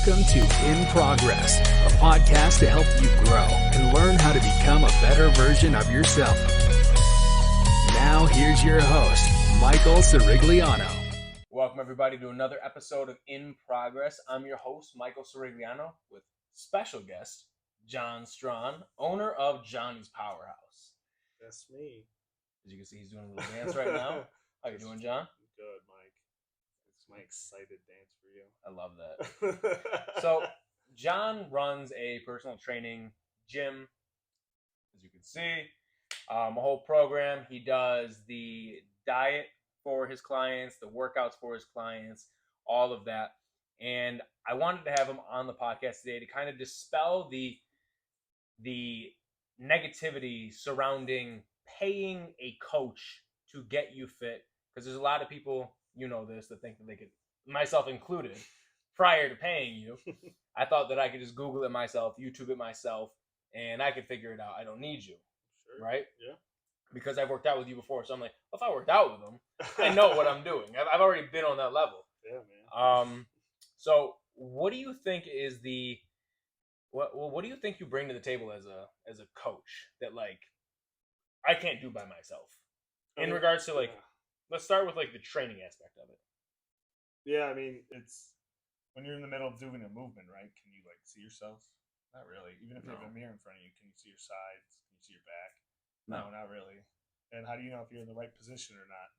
Welcome to In Progress, a podcast to help you grow and learn how to become a better version of yourself. Now, here's your host, Michael Sirigliano. Welcome, everybody, to another episode of In Progress. I'm your host, Michael Sirigliano, with special guest, John Strachan, owner of Johnny's Powerhouse. That's me. As you can see, he's doing a little dance right now. How you doing, John? Good, Mike. It's my excited dance for you. I love that. So, John runs a personal training gym, as you can see, a whole program. He does the diet for his clients, the workouts for his clients, all of that. And I wanted to have him on the podcast today to kind of dispel the negativity surrounding paying a coach to get you fit. Because there's a lot of people, you know this, that think that they could, myself included, prior to paying you, I thought that I could just Google it myself, YouTube it myself, and I could figure it out. I don't need you. Sure. Right? Yeah. Because I've worked out with you before, so I'm like, well, if I worked out with them, I know what I'm doing. I've already been on that level. Yeah, man. So what do you think is the what do you think you bring to the table as a coach that like I can't do by myself? In regards to like, let's start with like the training aspect of it. Yeah, I mean, it's when you're in the middle of doing a movement, right? Can you like see yourself? Not really. Even if you have a mirror in front of you, can you see your sides? Can you see your back? No, not really. And how do you know if you're in the right position or not?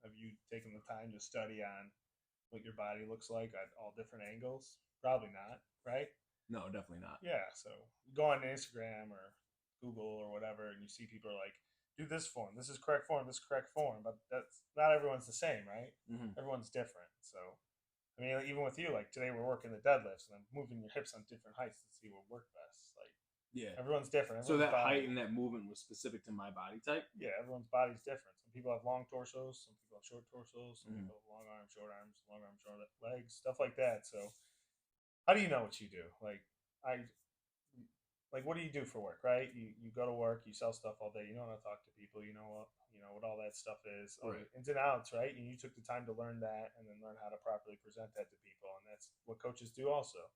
Have you taken the time to study on what your body looks like at all different angles? Probably not, right? No, definitely not. Yeah, so you go on Instagram or Google or whatever, and you see people are like, do this form. This is correct form. This is correct form. But that's not everyone's the same, right? Mm-hmm. Everyone's different. So, I mean, even with you, like today we're working the deadlifts and I'm moving your hips on different heights to see what worked best. Like, yeah, everyone's different. So that height and that movement was specific to my body type? Yeah, everyone's body's different. Some people have long torsos. Some people have short torsos. Some Mm-hmm. people have long arms, short legs, stuff like that. So, how do you know what you do? Like what do you do for work, right? You go to work, you sell stuff all day, you know how to talk to people, you know what all that stuff is, all right. the ins and outs, right? And you took the time to learn that and then learn how to properly present that to people, and that's what coaches do also.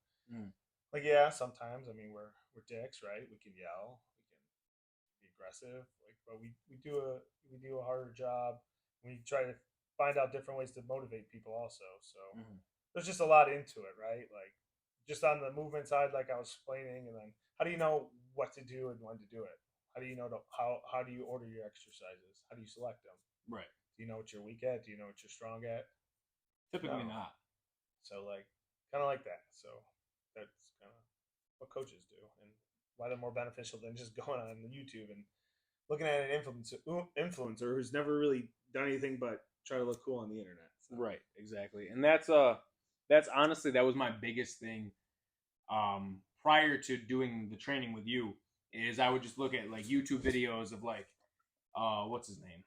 Like, yeah, sometimes, I mean, we're dicks, right? We can yell, we can be aggressive, like, but we do a harder job. We try to find out different ways to motivate people also. So there's just a lot into it, right? Like, just on the movement side, like I was explaining, and then how do you know what to do and when to do it? How do you know how do you order your exercises? How do you select them? Right. Do you know what you're weak at? Do you know what you're strong at? Typically not. So like kind of like that. So that's kind of what coaches do and why they're more beneficial than just going on YouTube and looking at an influencer who's never really done anything but try to look cool on the internet. So. Right, exactly. And that's honestly, that was my biggest thing prior to doing the training with you, is I would just look at like YouTube videos of like what's his name?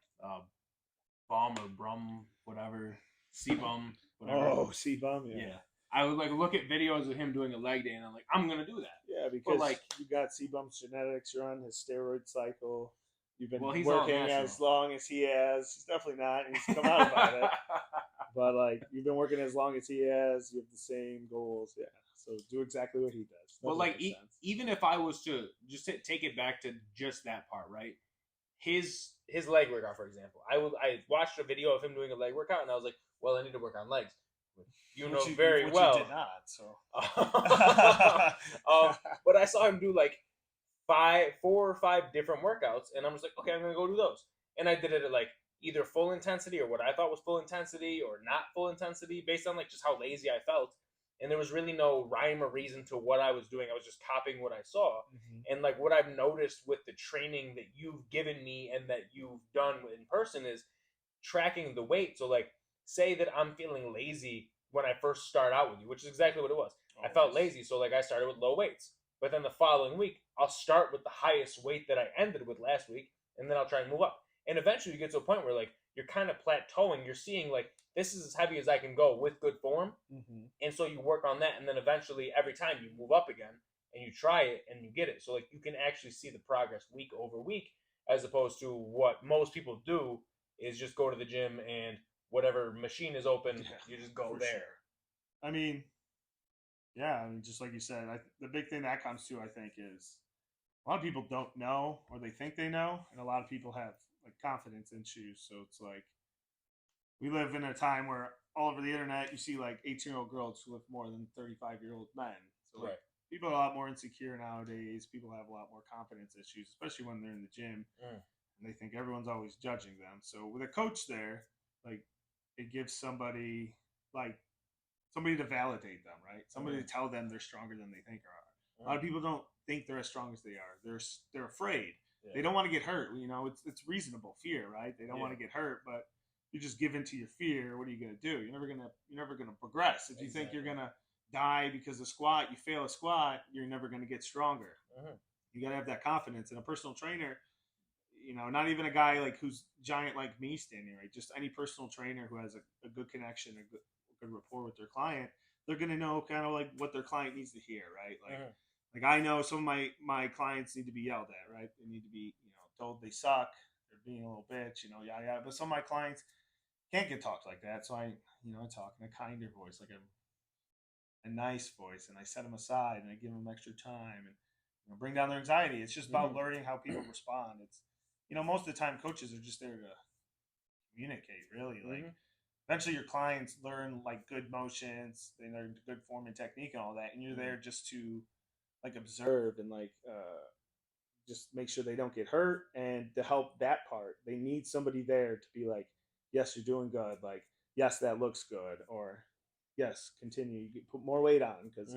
Bum or Brum, whatever. C-Bum, whatever. Oh, C-Bum, yeah. I would like look at videos of him doing a leg day and I'm like, I'm gonna do that. Yeah, because like you got C-Bum's genetics, you're on his steroid cycle. You've been working as long as he has. He's definitely not. He's come out about it. But like you've been working as long as he has. You have the same goals. Yeah. So do exactly what he does. But like even if I was to just take it back to just that part, right? His leg workout, for example. I watched a video of him doing a leg workout and I was like, well, I need to work on legs. You know very well. You did not, so. But I saw him do like 4 or 5 different workouts, and I'm just like, okay, I'm gonna go do those. And I did it at like either full intensity or what I thought was full intensity or not full intensity, based on like just how lazy I felt. And there was really no rhyme or reason to what I was doing. I was just copying what I saw. Mm-hmm. And like what I've noticed with the training that you've given me and that you've done in person is tracking the weight. So like, say that I'm feeling lazy when I first start out with you, which is exactly what it was. I felt lazy, so like I started with low weights. But then the following week, I'll start with the highest weight that I ended with last week, and then I'll try and move up. And eventually you get to a point where like you're kind of plateauing. You're seeing like this is as heavy as I can go with good form. Mm-hmm. And so you work on that, and then eventually every time you move up again and you try it and you get it. So like you can actually see the progress week over week, as opposed to what most people do is just go to the gym and whatever machine is open, you just go there. Sure. I mean, Yeah, I mean, just like you said, the big thing that comes to, I think, is a lot of people don't know or they think they know, and a lot of people have like confidence issues. So it's like we live in a time where all over the internet you see like 18-year-old girls who live more than 35-year-old men. So like Right. people are a lot more insecure nowadays. People have a lot more confidence issues, especially when they're in the gym and they think everyone's always judging them. So with a coach there, like it gives like somebody to validate them, right? Somebody to tell them they're stronger than they think they are. A lot of people don't think they're as strong as they are. They're afraid. Yeah. They don't want to get hurt. You know, it's reasonable fear, right? They don't want to get hurt, but you just give in to your fear. What are you gonna do? You're never gonna progress. If you think you're gonna die because of squat, you fail a squat, you're never gonna get stronger. You gotta have that confidence. And a personal trainer, you know, not even a guy like who's giant like me standing, right? Just any personal trainer who has a good connection, a good rapport with their client, they're gonna know kind of like what their client needs to hear, right? Like I know some of my clients need to be yelled at, right? They need to be, you know, told they suck, they're being a little bitch, you know, yeah. But some of my clients can't get talked like that, so I talk in a kinder voice, like a nice voice, and I set them aside and I give them extra time and bring down their anxiety. It's just about learning how people respond. It's most of the time coaches are just there to communicate, really. Like eventually your clients learn like good motions, they learn good form and technique and all that, and you're there just to like observe and like just make sure they don't get hurt. And to help that part, they need somebody there to be like, yes, you're doing good, like yes, that looks good, or yes, continue, you put more weight on. Because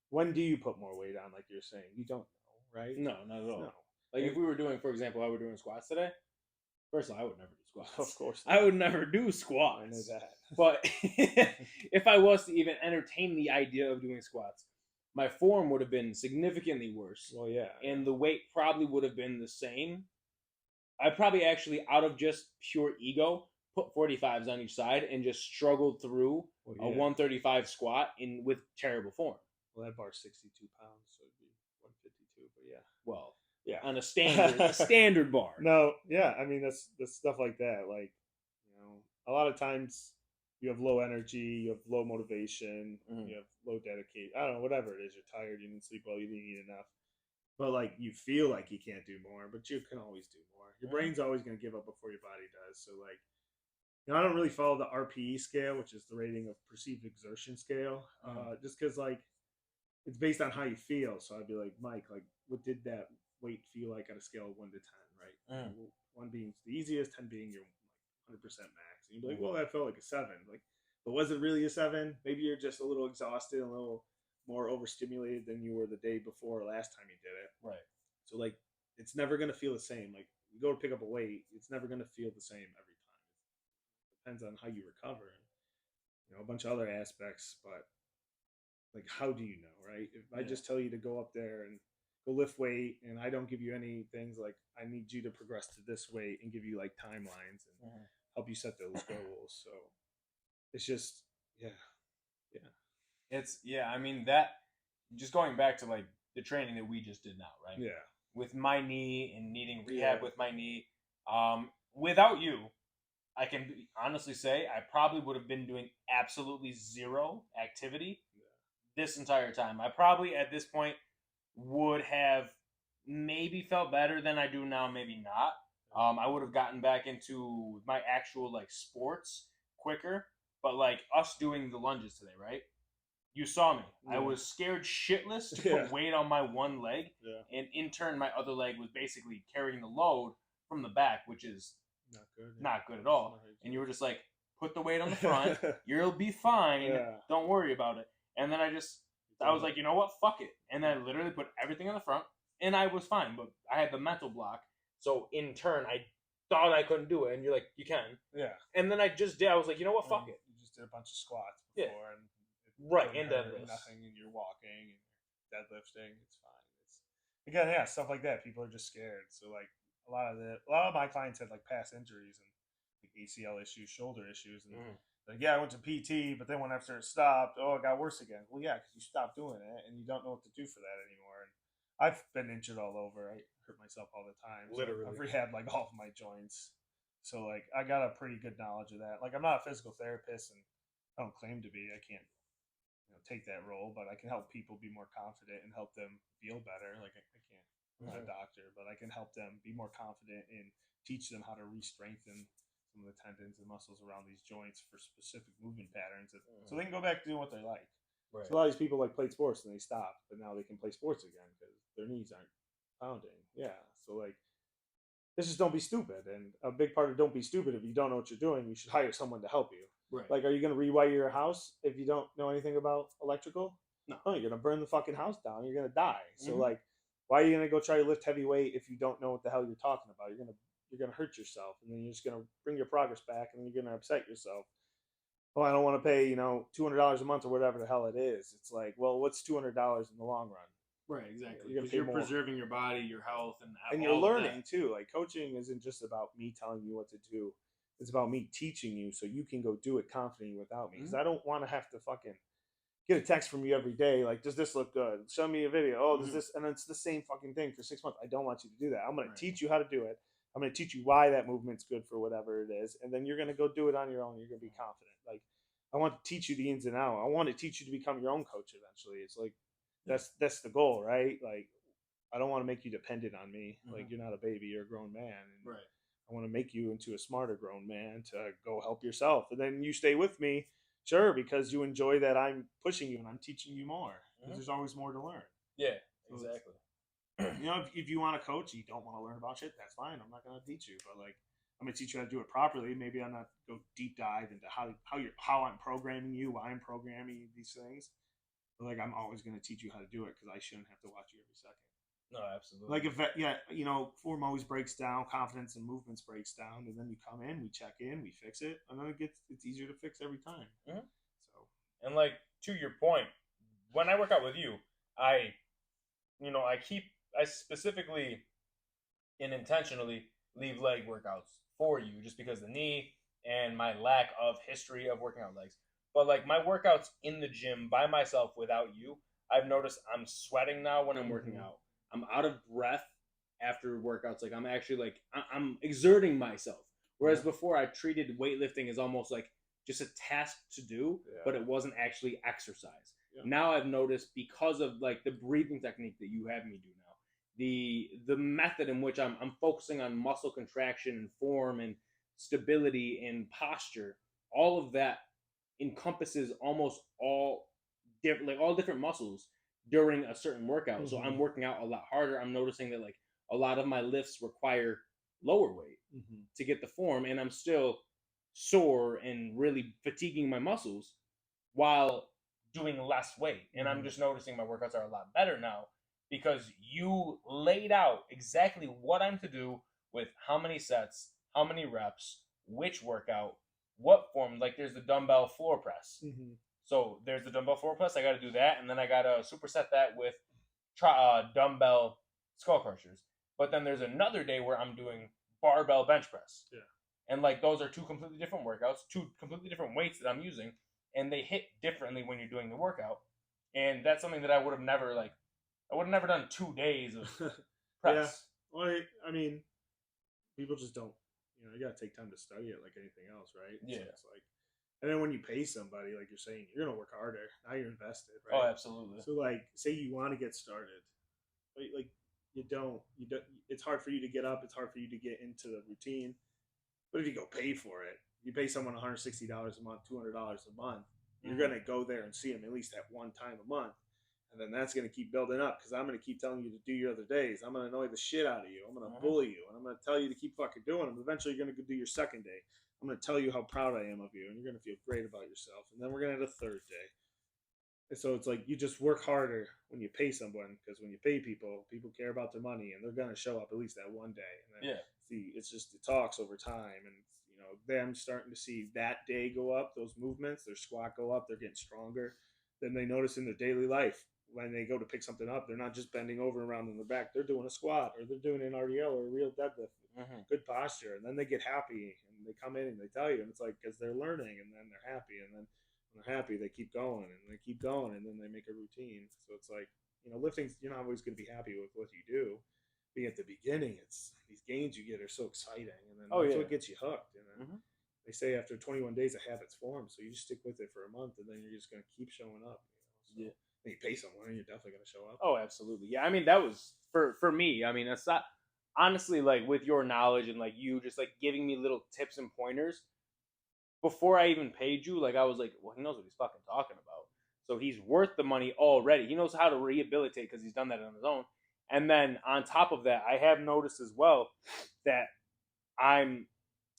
when do you put more weight on, like you're saying? You don't know, right? No, not at all. No. Like if we were doing, for example, I were doing squats today. First of all, I would never do squats. Of course I would never do squats. I know that. But if I was to even entertain the idea of doing squats, my form would have been significantly worse. Well, yeah. And the weight probably would have been the same. I probably actually, out of just pure ego, put 45s on each side and just struggled through a 135 squat with terrible form. Well, that bar's 62 pounds, so it'd be 152. But yeah. Well, yeah, on a standard bar. No, yeah, I mean that's stuff like that. Like, a lot of times you have low energy, you have low motivation, you have low dedication. I don't know, whatever it is. You're tired, you didn't sleep well, you didn't eat enough. But like you feel like you can't do more, but you can always do more. Your brain's always going to give up before your body does. So like, I don't really follow the RPE scale, which is the rating of perceived exertion scale, just because like it's based on how you feel. So I'd be like, Mike, like what did that weight feel like on a scale of 1 to 10, right? 1 being the easiest, 10 being your 100% max. And you'd be like, well, that felt like a 7. Like, but was it really a 7? Maybe you're just a little exhausted, a little more overstimulated than you were the day before or last time you did it. Right. So like, it's never going to feel the same. Like you go to pick up a weight, it's never going to feel the same every time. It depends on how you recover and, a bunch of other aspects, but like, how do you know, right? If I just tell you to go up there and go lift weight and I don't give you any things, like I need you to progress to this weight and give you like timelines and help you set those goals. So it's just, I mean, that just going back to like the training that we just did now, right? Yeah. With my knee and needing rehab with my knee. Without you, I can honestly say I probably would have been doing absolutely zero activity this entire time. I probably at this point would have maybe felt better than I do now, maybe not. I would have gotten back into my actual like sports quicker. But like us doing the lunges today, right? You saw me. I was scared shitless to put weight on my one leg. And in turn, my other leg was basically carrying the load from the back, which is not good at all. And you were just like, put the weight on the front. You'll be fine. Don't worry about it. And then I was like, you know what? Fuck it. And then I literally put everything on the front. And I was fine. But I had the mental block. So in turn, I thought I couldn't do it. And you're like, you can. Yeah. And then I just did. I was like, you know what? Fuck it. You just did a bunch of squats before. And and deadlifts. Nothing, and you're walking and deadlifting. It's fine. It's again, stuff like that. People are just scared. So like a lot of my clients had like past injuries and like ACL issues, shoulder issues, and like I went to PT, but then when after it stopped, it got worse again. Well, yeah, because you stopped doing it and you don't know what to do for that anymore. And I've been injured all over. I hurt myself all the time. Literally, I've rehabbed like all of my joints. So like I got a pretty good knowledge of that. Like I'm not a physical therapist and I don't claim to be. I can't take that role, but I can help people be more confident and help them feel better. Like I can't, I'm not a doctor, but I can help them be more confident and teach them how to re-strengthen some of the tendons and muscles around these joints for specific movement patterns, so they can go back to doing what they like. Right. So a lot of these people like played sports and they stopped, but now they can play sports again because their knees aren't pounding. Yeah, so like, this just don't be stupid. And a big part of don't be stupid, if you don't know what you're doing, you should hire someone to help you. Right. Like, are you going to rewire your house if you don't know anything about electrical? No, you're going to burn the fucking house down. You're going to die. So like, why are you going to go try to lift heavy weight if you don't know what the hell you're talking about? You're going to hurt yourself, and then you're just going to bring your progress back, and then you're going to upset yourself. Oh, I don't want to pay, $200 a month or whatever the hell it is. It's like, well, what's $200 in the long run? Right, exactly. Because you're preserving your body, your health, and you're learning too. Like, coaching isn't just about me telling you what to do. It's about me teaching you so you can go do it confidently without me. Because I don't want to have to fucking get a text from you every day. Like, does this look good? Show me a video. Oh, does this? And it's the same fucking thing for 6 months. I don't want you to do that. I'm going to teach you how to do it. I'm going to teach you why that movement's good for whatever it is. And then you're going to go do it on your own. You're going to be confident. Like, I want to teach you the ins and outs. I want to teach you to become your own coach eventually. It's like, that's the goal, right? Like, I don't want to make you dependent on me. Like, you're not a baby, you're a grown man. And I want to make you into a smarter grown man to go help yourself. And then you stay with me, sure, because you enjoy that I'm pushing you and I'm teaching you more. Because there's always more to learn. Yeah, exactly. If you want to coach, you don't want to learn about shit, that's fine. I'm not going to teach you. But like, I'm going to teach you how to do it properly. Maybe I'm not go deep dive into how I'm programming you, why I'm programming these things. But like, I'm always going to teach you how to do it because I shouldn't have to watch you every second. No, absolutely. Like, form always breaks down, confidence and movements breaks down, and then you come in, we check in, we fix it, and then it's easier to fix every time. So, and like, to your point, when I work out with you, I specifically and intentionally leave leg workouts for you just because the knee and my lack of history of working out legs. But like, my workouts in the gym by myself without you, I've noticed I'm sweating now when I'm working out. I'm out of breath after workouts. Like, I'm actually like, I'm exerting myself. Whereas before, I treated weightlifting as almost like just a task to do, but it wasn't actually exercise. Yeah. Now I've noticed, because of like the breathing technique that you have me do now, the method in which I'm focusing on muscle contraction and form and stability and posture, all of that encompasses almost all different muscles during a certain workout. So I'm working out a lot harder. I'm noticing that like a lot of my lifts require lower weight to get the form, and I'm still sore and really fatiguing my muscles while doing less weight. And I'm just noticing my workouts are a lot better now because you laid out exactly what I'm to do with how many sets, how many reps, which workout, what form. Like, there's the dumbbell floor press. So there's the dumbbell floor press. I got to do that, and then I got to superset that with dumbbell skull crushers. But then there's another day where I'm doing barbell bench press. Yeah. And like, those are two completely different workouts, two completely different weights that I'm using, and they hit differently when you're doing the workout. And that's something that I would have never done 2 days of press. Yeah. Well, I mean, people just don't. You got to take time to study it like anything else, right? Yeah. So it's like, and then when you pay somebody, like you're saying, you're gonna work harder. Now you're invested, Oh, right? absolutely. So like, say you want to get started, like you don't. It's hard for you to get up. It's hard for you to get into the routine. But if you go pay for it, you pay someone $160 a month, $200 a month. You're gonna go there and see them at least at one time a month, and then that's gonna keep building up because I'm gonna keep telling you to do your other days. I'm gonna annoy the shit out of you. I'm gonna bully you, and I'm gonna tell you to keep fucking doing them. Eventually, you're gonna go do your second day. I'm going to tell you how proud I am of you, and you're going to feel great about yourself. And then we're going to have a third day. And so it's like, you just work harder when you pay someone, because when you pay people care about their money, and they're going to show up at least that one day. And then it's just, it talks over time, and them starting to see that day go up, those movements, their squat go up, they're getting stronger. Then they notice in their daily life, when they go to pick something up, they're not just bending over around on their back, they're doing a squat, or they're doing an RDL or a real deadlift. Good posture, and then they get happy, and they come in and they tell you, and it's like, because they're learning, and then they're happy, and then when they're happy, they keep going, and they keep going, and then they make a routine. So it's like, lifting's, you're not always going to be happy with what you do, but at the beginning, it's these gains you get are so exciting, and then that's what gets you hooked. And then they say after 21 days a habit's formed, so you just stick with it for a month, and then you're just going to keep showing up. So when you pay someone, you're definitely going to show up. Oh, absolutely. Yeah, I mean, that was for me. I mean, that's not honestly like with your knowledge and like you just like giving me little tips and pointers before I even paid you. Like I was like, well, he knows what he's fucking talking about. So he's worth the money already. He knows how to rehabilitate because he's done that on his own. And then on top of that, I have noticed as well that I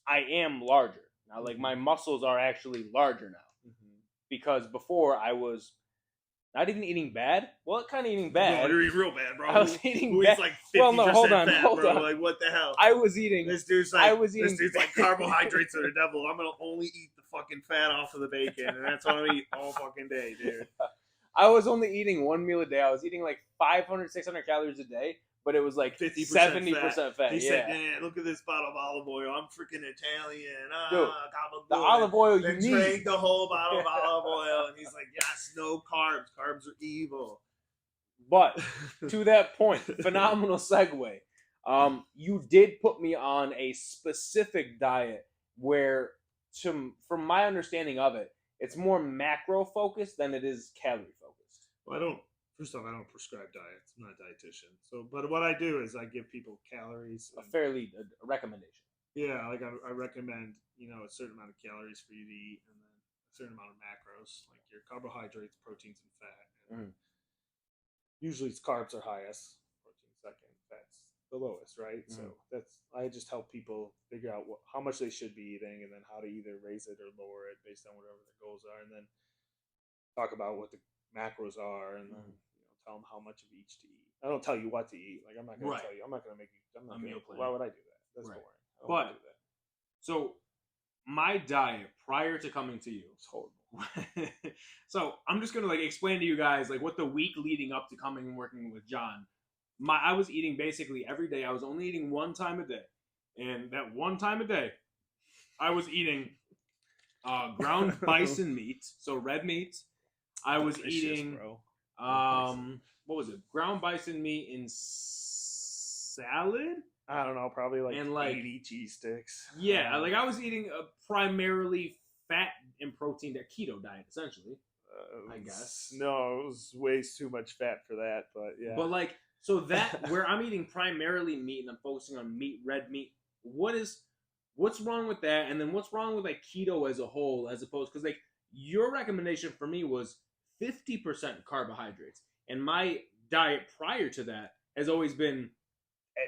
am larger now. Like my muscles are actually larger now because before I was not even eating bad. Well, kind of eating bad. No, you're eating real bad, bro. I was eating Who bad. eats like 50% well, no, hold on, fat, hold bro? on. Like what the hell? I was eating. This dude's like, this dude's like carbohydrates are the devil. I'm gonna only eat the fucking fat off of the bacon, and that's what I'm gonna eat all fucking day, dude. I was only eating one meal a day. I was eating like 500, 600 calories a day, but it was like 70% fat. He said, "Man, look at this bottle of olive oil. I'm freaking Italian. Dude, the olive oil you need. Drank the whole bottle of olive oil." And he's like, "Yes, no carbs. Carbs are evil." But to that point, phenomenal segue. You did put me on a specific diet where, from my understanding of it, it's more macro focused than it is calorie focused. Well, First off, I don't prescribe diets. I'm not a dietitian. So, but what I do is I give people calories. A recommendation. Yeah, like I recommend, a certain amount of calories for you to eat, and then a certain amount of macros, like your carbohydrates, proteins, and fat. And usually, carbs are highest, protein second, fats the lowest, right? So I just help people figure out how much they should be eating, and then how to either raise it or lower it based on whatever their goals are, and then talk about what the macros are, and then tell them how much of each to eat. I don't tell you what to eat. Like I'm not going to tell you. I'm not going to make you. I'm not meal plan. Why would I do that? That's boring. I don't want to do that. So my diet prior to coming to you, it's horrible. So I'm just gonna explain to you guys what the week leading up to coming and working with John. I was eating basically every day. I was only eating one time a day, and that one time a day, I was eating ground bison meat, so red meat. I was eating what was it? Ground bison meat in salad. I don't know, probably and 80 cheese sticks. Yeah, I was eating primarily fat and protein, that keto diet, essentially. I guess. No, it was way too much fat for that, but yeah. But so that where I'm eating primarily meat and I'm focusing on meat, red meat. What's wrong with that? And then what's wrong with keto as a whole, as opposed because your recommendation for me was 50% carbohydrates, and my diet prior to that has always been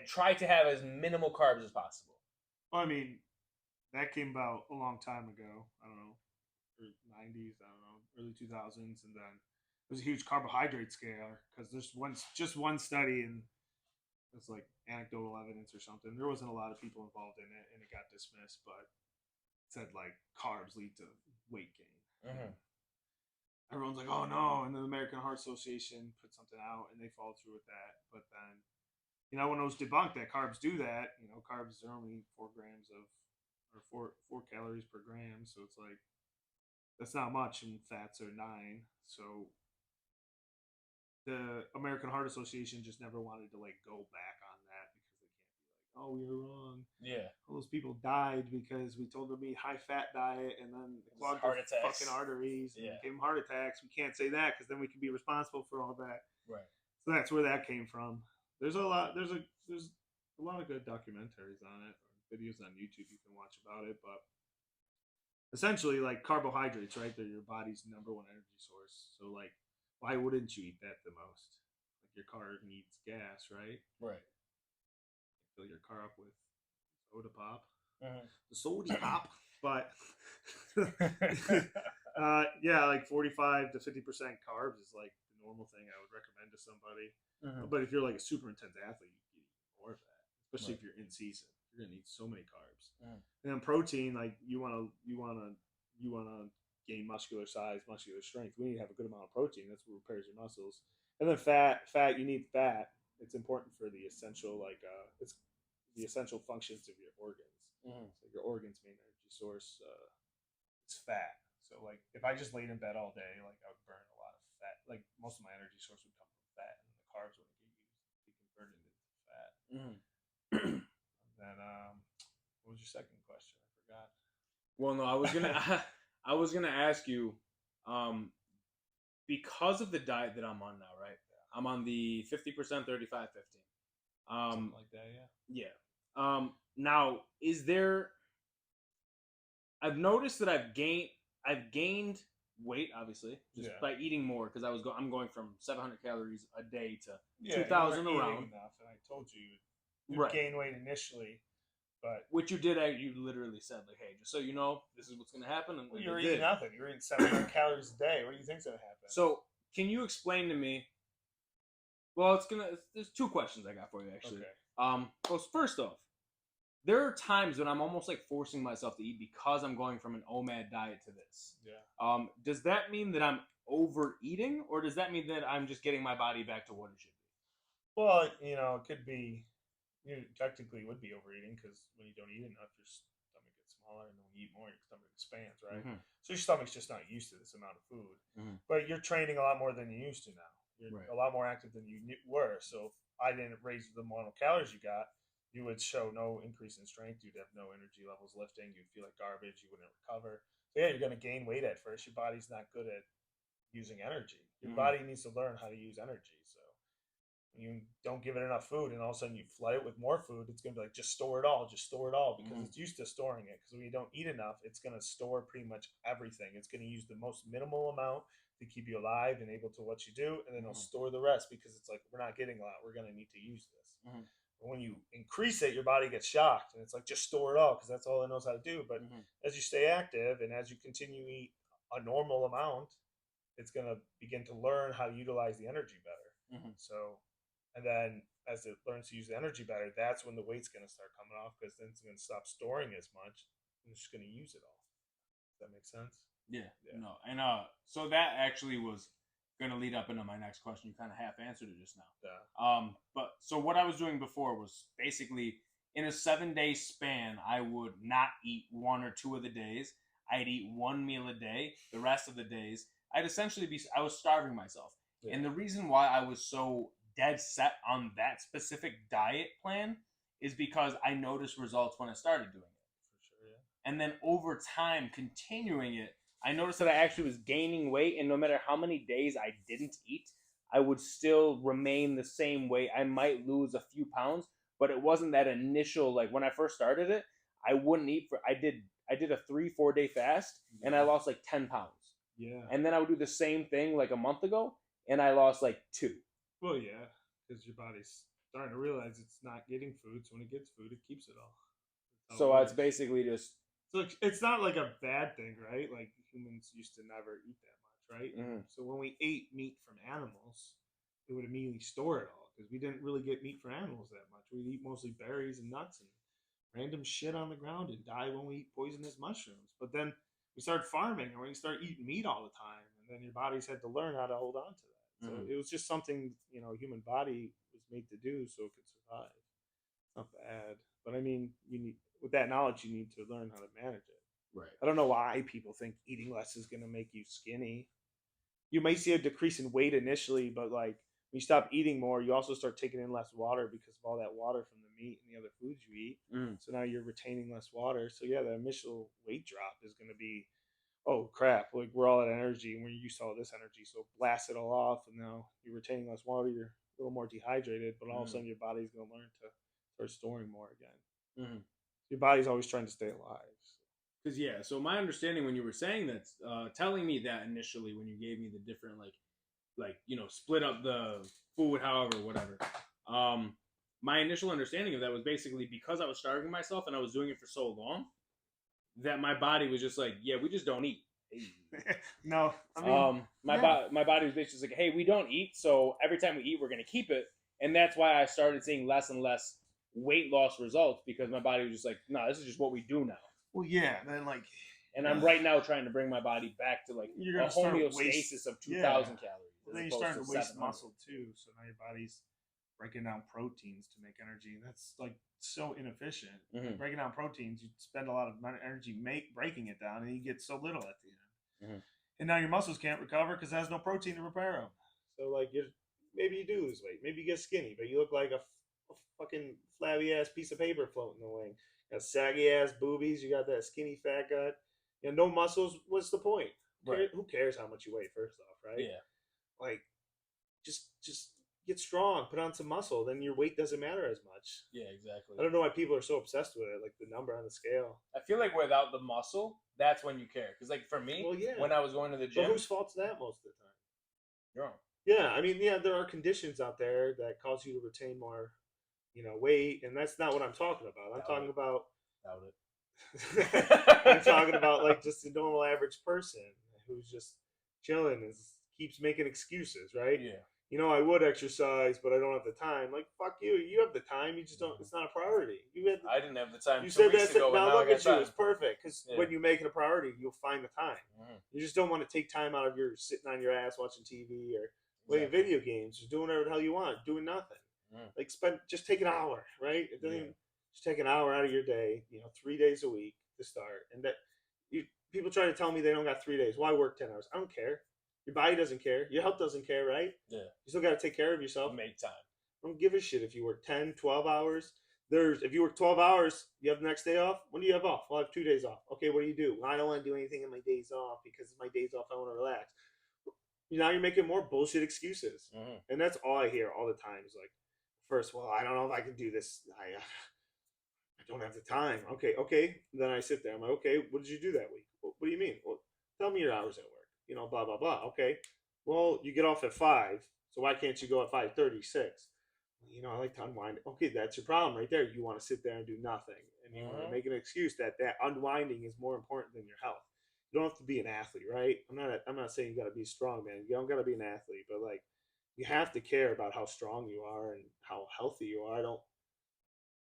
try to have as minimal carbs as possible. Well, I mean, that came about a long time ago. I don't know, 90s. I don't know, early 2000s, and then it was a huge carbohydrate scare because there's just one study, and it's anecdotal evidence or something. There wasn't a lot of people involved in it, and it got dismissed. But it said carbs lead to weight gain. Mm-hmm. Everyone's like, "Oh no!" And then the American Heart Association put something out, and they followed through with that. But then, when it was debunked that carbs do that, carbs are only 4 grams or 4 calories per gram, so it's that's not much, and fats are 9. So the American Heart Association just never wanted to go back on that because they can't be "Oh, we were wrong." Yeah, all those people died because we told them to eat high fat diet, and then clogged their fucking arteries and gave them heart attacks. We can't say that because then we can be responsible for all that. Right. So that's where that came from. There's a lot of good documentaries on it, or videos on YouTube you can watch about it, but essentially carbohydrates, right? They're your body's number one energy source. So why wouldn't you eat that the most? Your car needs gas, right? Right. Fill your car up with soda pop. The soda pop. But 45 to 50% carbs is the normal thing I would recommend to somebody. But if you're a super intense athlete, you eat more of that, especially if you're in season. You're gonna need so many carbs. And then protein, you wanna gain muscular size, muscular strength. We need to have a good amount of protein. That's what repairs your muscles. And then fat, you need fat. It's important for the essential it's the essential functions of your organs. So your organs' main energy source is fat. So if I just laid in bed all day, I would burn a lot of fat. Most of my energy source would come from fat, and the carbs wouldn't get used. Be converted into fat. And then what was your second question? I forgot. Well, no, I was gonna ask you, because of the diet that I'm on now, right? I'm on the 50%, 35, 15. Something like that, yeah. Yeah. Now, is there? I've noticed that I've gained weight, obviously, just by eating more because I'm going from 700 calories a day to 2,000 around. Enough, and I told you you'd gain weight initially, but which you did. You literally said like, "Hey, just so you know, this is what's going to happen." And you were eating nothing. You were eating 700 calories a day. What do you think's going to happen? So, can you explain to me? Well, there's two questions I got for you actually. Okay. Well, first off, there are times when I'm almost like forcing myself to eat because I'm going from an OMAD diet to this. Yeah. Does that mean that I'm overeating, or does that mean that I'm just getting my body back to what it should be? Well, it could be. You technically would be overeating because when you don't eat enough, your stomach gets smaller, and then when you eat more, your stomach expands, right? Mm-hmm. So your stomach's just not used to this amount of food. Mm-hmm. But you're training a lot more than you used to now. You're a lot more active than you were. So if I didn't raise the amount of calories you got, you would show no increase in strength. You'd have no energy levels lifting. You'd feel like garbage. You wouldn't recover. So yeah, you're going to gain weight at first. Your body's not good at using energy. Your body needs to learn how to use energy. So you don't give it enough food, and all of a sudden you flood it with more food, it's going to be like, just store it all, because it's used to storing it. Because when you don't eat enough, it's going to store pretty much everything. It's going to use the most minimal amount to keep you alive and able to what you do, and then it'll store the rest because it's like, we're not getting a lot. We're going to need to use this. But when you increase it, your body gets shocked, and it's like, just store it all because that's all it knows how to do. But as you stay active and as you continue to eat a normal amount, it's going to begin to learn how to utilize the energy better. So, and then as it learns to use the energy better, that's when the weight's going to start coming off, because then it's going to stop storing as much and it's just going to use it all. Does that make sense? Yeah. No. And so that actually was going to lead up into my next question. You kind of half answered it just now. Yeah. But so what I was doing before was basically in a 7-day span, I would not eat 1 or 2 of the days. I'd eat 1 meal a day. The rest of the days, I was starving myself. Yeah. And the reason why I was so dead set on that specific diet plan is because I noticed results when I started doing it. For sure, yeah. And then over time, continuing it, I noticed that I actually was gaining weight, and no matter how many days I didn't eat, I would still remain the same weight. I might lose a few pounds, but it wasn't that initial, like when I first started it, I wouldn't eat I did a 3-4 day fast, and I lost like 10 pounds. Yeah. And then I would do the same thing like a month ago, and I lost like 2. Well, yeah, because your body's starting to realize it's not getting food, so when it gets food, it keeps it all. So it's basically just... So it's not like a bad thing, right? Like, humans used to never eat that much, right? So when we ate meat from animals, it would immediately store it all, because we didn't really get meat from animals that much. We'd eat mostly berries and nuts and random shit on the ground and die when we eat poisonous mushrooms. But then we started farming, and we started eating meat all the time, and then your bodies had to learn how to hold on to that. So it was just something, human body was made to do so it could survive. It's not bad. But I mean, with that knowledge, you need to learn how to manage it. Right. I don't know why people think eating less is going to make you skinny. You may see a decrease in weight initially, but like when you stop eating more, you also start taking in less water because of all that water from the meat and the other foods you eat. So now you're retaining less water. So yeah, the initial weight drop is going to be, oh crap, like we're all at energy and we're used to all this energy, so blast it all off, and now you're retaining less water, you're a little more dehydrated, but all of a sudden your body's going to learn to start storing more again. Your body's always trying to stay alive. Because so my understanding when you were saying that, telling me that initially when you gave me the different split up the food, however, whatever. My initial understanding of that was basically because I was starving myself and I was doing it for so long that my body was just like, yeah, we just don't eat. No, I mean, my body was basically like, hey, we don't eat, so every time we eat, we're gonna keep it, and that's why I started seeing less and less weight loss results, because my body was just like, no, this is just what we do now. Well, yeah, then and I'm right now trying to bring my body back to like a homeostasis of 2,000 calories. Well, then you're starting to waste muscle too, so now your body's breaking down proteins to make energy, and that's like so inefficient. Breaking down proteins, you spend a lot of energy breaking it down, and you get so little at the end. And now your muscles can't recover because there's no protein to repair them. So like, maybe you do lose weight, maybe you get skinny, but you look like a fucking flabby ass piece of paper floating in the wing. You got saggy ass boobies, you got that skinny fat gut, no muscles. What's the point? Right. Who cares how much you weigh, first off, right? Yeah. like just get strong, put on some muscle, then your weight doesn't matter as much. Yeah, exactly. I don't know why people are so obsessed with it, like the number on the scale. I feel like without the muscle, that's when you care. Because like for me, Well, yeah. when I was going to the But gym, whose fault's that most of the time? you're wrong. Yeah, I mean, yeah, there are conditions out there that cause you to retain more, weight, and that's not what I'm talking about. I'm talking about Doubt it. I'm talking about like just a normal average person who's just chilling and keeps making excuses, right? Yeah. I would exercise, but I don't have the time. Like, fuck you. You have the time. You just don't. It's not a priority. I didn't have the time. You 2 said weeks that. ago, and Now now I look got at you. time. It's perfect because Yeah. when you make it a priority, you'll find the time. Mhm. You just don't want to take time out of your sitting on your ass watching TV or playing video games or doing whatever the hell you want, doing nothing. Mhm. Like just take an hour, right? It doesn't Yeah. even, just take an hour out of your day. 3 days a week to start, and that people try to tell me they don't got 3 days. Why work 10 hours? I don't care. Your body doesn't care. Your health doesn't care, right? Yeah. You still got to take care of yourself. Make time. I don't give a shit if you work 10, 12 hours. If you work 12 hours, you have the next day off. When do you have off? Well, I have 2 days off. Okay, what do you do? Well, I don't want to do anything on my days off because my days off, I want to relax. Now you're making more bullshit excuses. Mm-hmm. And that's all I hear all the time is like, first, well, I don't know if I can do this. I don't have the time. Okay. Then I sit there. I'm like, okay, what did you do that week? What do you mean? Well, tell me your hours at work. Blah, blah, blah. Okay. Well, you get off at 5. So why can't you go at 5:36? I like to unwind. Okay, that's your problem right there. You want to sit there and do nothing, and you want to make an excuse that unwinding is more important than your health. You don't have to be an athlete, right? I'm not saying you got to be strong, man. You don't got to be an athlete, but like, you have to care about how strong you are and how healthy you are. I don't.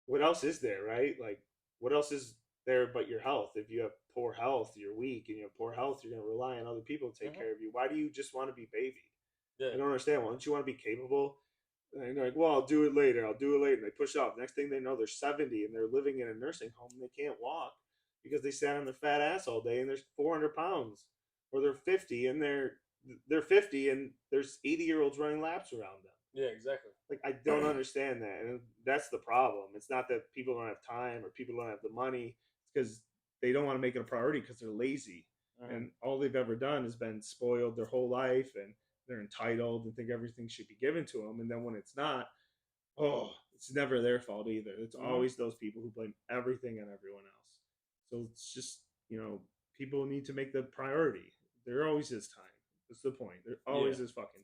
What else is there, right? Like, what else is there but your health? If you have poor health, you're weak, and you have poor health, you're going to rely on other people to take care of you. Why do you just want to be babied? Yeah. I don't understand. Why don't you want to be capable? And they're like, well, I'll do it later. And they push it off. Next thing they know, they're 70 and they're living in a nursing home and they can't walk because they sat on their fat ass all day and there's 400 pounds. Or they're 50 and they're 50 and there's 80-year-olds running laps around them. Yeah, exactly. Like, I don't understand that. And that's the problem. It's not that people don't have time or people don't have the money. It's because they don't want to make it a priority because they're lazy. And all they've ever done has been spoiled their whole life, and they're entitled and think everything should be given to them. And then when it's not, it's never their fault either. It's always those people who blame everything on everyone else. So it's just, people need to make the priority. There always is time. That's the point. There always is fucking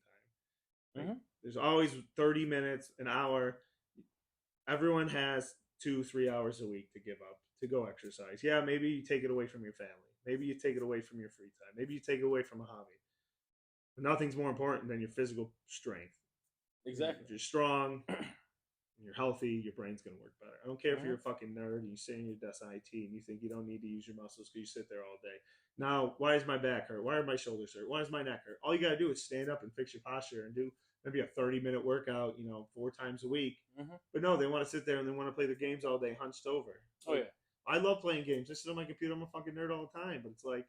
time. Like, there's always 30 minutes, an hour. Everyone has 2-3 hours a week to give up to go exercise. Yeah, maybe you take it away from your family. Maybe you take it away from your free time. Maybe you take it away from a hobby. But nothing's more important than your physical strength. Exactly. If you're strong and you're healthy, your brain's going to work better. I don't care if you're a fucking nerd and you sit in your desk on IT and you think you don't need to use your muscles because you sit there all day. Now, why is my back hurt? Why are my shoulders hurt? Why is my neck hurt? All you got to do is stand up and fix your posture and do maybe a 30-minute workout, 4 times a week. But no, they want to sit there and they want to play their games all day hunched over. Oh, yeah. I love playing games. I sit on my computer. I'm a fucking nerd all the time. But it's like,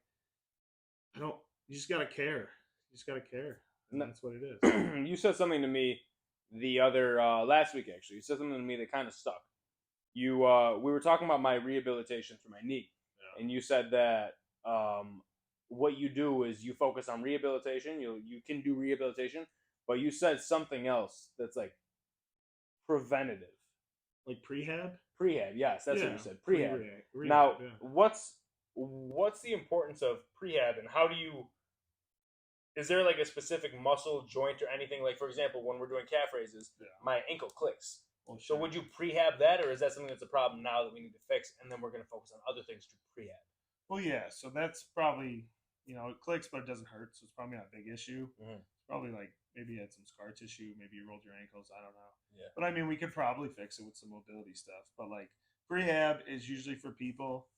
you just got to care. You just got to care. And that's what it is. You said something to me the other, last week actually. You said something to me that kind of stuck. We were talking about my rehabilitation for my knee. Yeah. And you said that what you do is you focus on rehabilitation. You can do rehabilitation. But you said something else that's like preventative. Like prehab? Prehab, yes, that's what you said. Prehab. Rehab, now, what's the importance of prehab, and how do you? Is there like a specific muscle, joint, or anything? Like, for example, when we're doing calf raises, my ankle clicks. Well, sure. So would you prehab that, or is that something that's a problem now that we need to fix, and then we're going to focus on other things to prehab? Well, yeah. So that's probably it clicks, but it doesn't hurt, so it's probably not a big issue. It's probably like maybe you had some scar tissue, maybe you rolled your ankles. I don't know. Yeah. But I mean, we could probably fix it with some mobility stuff. But like prehab is usually for people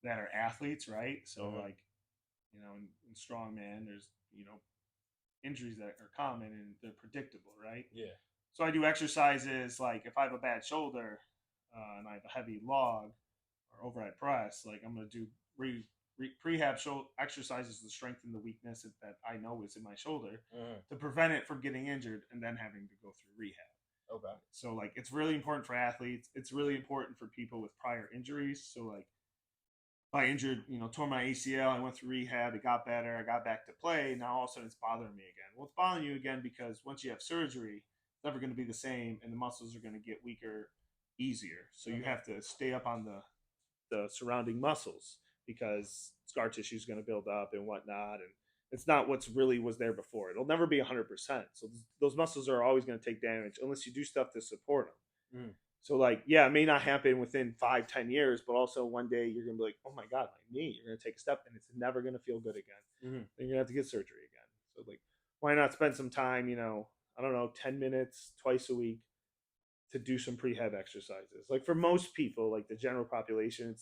that are athletes, right? So like, in strongman, there's injuries that are common and they're predictable, right? Yeah. So I do exercises like if I have a bad shoulder and I have a heavy log or overhead press, like I'm gonna do prehab exercises to strengthen the weakness that I know is in my shoulder to prevent it from getting injured and then having to go through rehab. Okay. So like it's really important for athletes. It's really important for people with prior injuries. So like I injured, tore my ACL. I went through rehab. It got better. I got back to play. Now all of a sudden it's bothering me again. Well, it's bothering you again because once you have surgery, it's never going to be the same, and the muscles are going to get weaker easier. So you have to stay up on the surrounding muscles because scar tissue is going to build up and whatnot, and it's not what's really was there before. It'll never be 100%. So those muscles are always going to take damage unless you do stuff to support them. So like, yeah, it may not happen within 5-10 years, but also one day you're gonna be like, oh my god, my knee. You're gonna take a step and it's never gonna feel good again. Then you're gonna have to get surgery again. So like, why not spend some time, I don't know, 10 minutes twice a week to do some prehab exercises. Like for most people, like the general population,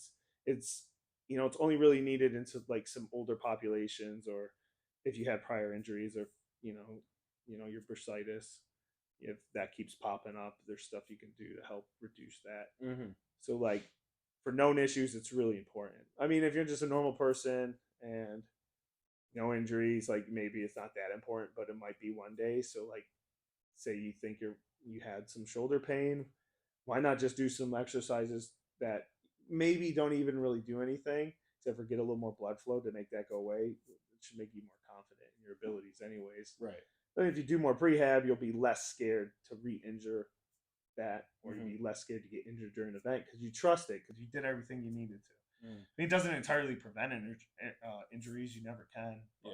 it's it's only really needed into like some older populations, or if you had prior injuries, or your bursitis. If that keeps popping up, there's stuff you can do to help reduce that. So like for known issues, it's really important. I mean, if you're just a normal person and no injuries, like maybe it's not that important, but it might be one day. So like, say you think you had some shoulder pain, why not just do some exercises that maybe don't even really do anything except for get a little more blood flow to make that go away? It should make you more confident in your abilities anyways. Right. But if you do more prehab, you'll be less scared to re-injure that, or you'll be less scared to get injured during an event because you trust it, because you did everything you needed to. I mean, it doesn't entirely prevent injuries. You never can. But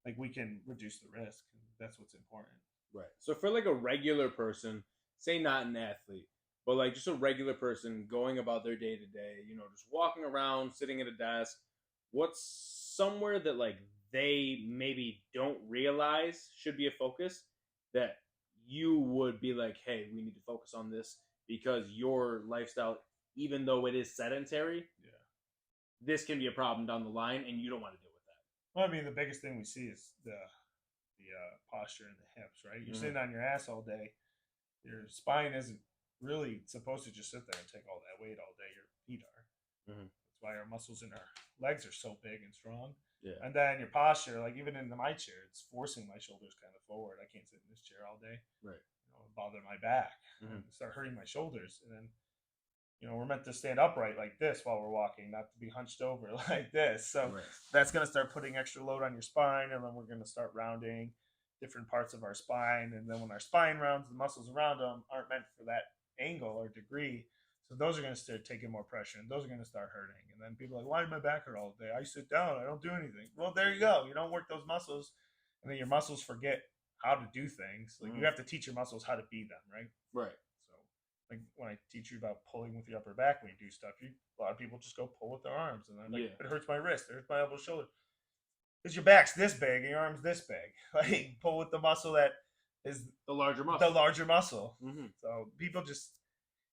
like we can reduce the risk. That's what's important. Right. So for like a regular person, say not an athlete, but like just a regular person going about their day to day, just walking around, sitting at a desk, what's somewhere that like they maybe don't realize should be a focus that you would be like, hey, we need to focus on this because your lifestyle, even though it is sedentary, this can be a problem down the line and you don't want to deal with that. Well, I mean, the biggest thing we see is the posture in the hips, right? You're sitting on your ass all day. Your spine isn't really supposed to just sit there and take all that weight all day. Your feet are. That's why our muscles in our legs are so big and strong. Yeah. And then your posture, like even in my chair, it's forcing my shoulders kind of forward. I can't sit in this chair all day. Right. Bother my back. Start hurting my shoulders. And then, we're meant to stand upright like this while we're walking, not to be hunched over like this. So that's going to start putting extra load on your spine. And then we're going to start rounding different parts of our spine. And then when our spine rounds, the muscles around them aren't meant for that angle or degree. So those are going to start taking more pressure, and those are going to start hurting. And then people are like, why did my back hurt all day? I sit down. I don't do anything. Well, there you go. You don't work those muscles, and then your muscles forget how to do things. Like you have to teach your muscles how to be them, right? Right. So like when I teach you about pulling with your upper back when you do stuff, a lot of people just go pull with their arms, and then it hurts my wrist, it hurts my elbow, shoulder. Because your back's this big and your arm's this big. Like pull with the muscle that is the larger muscle. So people just,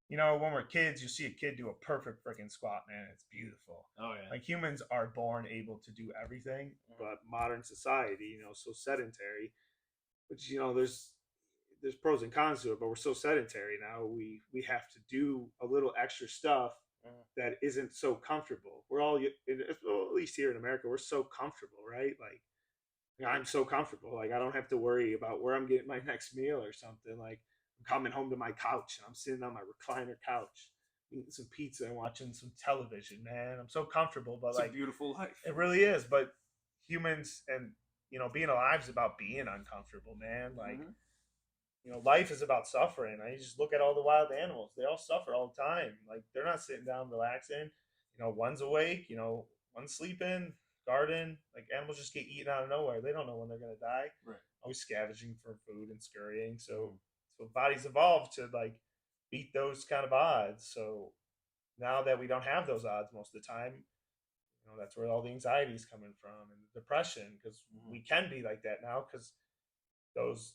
when we're kids, you see a kid do a perfect freaking squat, man. It's beautiful. Oh yeah. Like humans are born able to do everything, but modern society, so sedentary, which there's pros and cons to it, but we're so sedentary now. We have to do a little extra stuff that isn't so comfortable. We're all, at least here in America, we're so comfortable, right? Like I'm so comfortable. Like I don't have to worry about where I'm getting my next meal or something. Like I'm coming home to my couch and I'm sitting on my recliner couch eating some pizza and watching some television, man. I'm so comfortable, but it's like a beautiful life. It really is. But humans and being alive is about being uncomfortable, man. Like life is about suffering. I just look at all the wild animals. They all suffer all the time. Like they're not sitting down relaxing. One's awake, one's sleeping, garden. Like animals just get eaten out of nowhere. They don't know when they're gonna die. Right. Always scavenging for food and scurrying. So bodies evolved to like beat those kind of odds. So now that we don't have those odds most of the time, that's where all the anxiety is coming from and the depression, because we can be like that now because those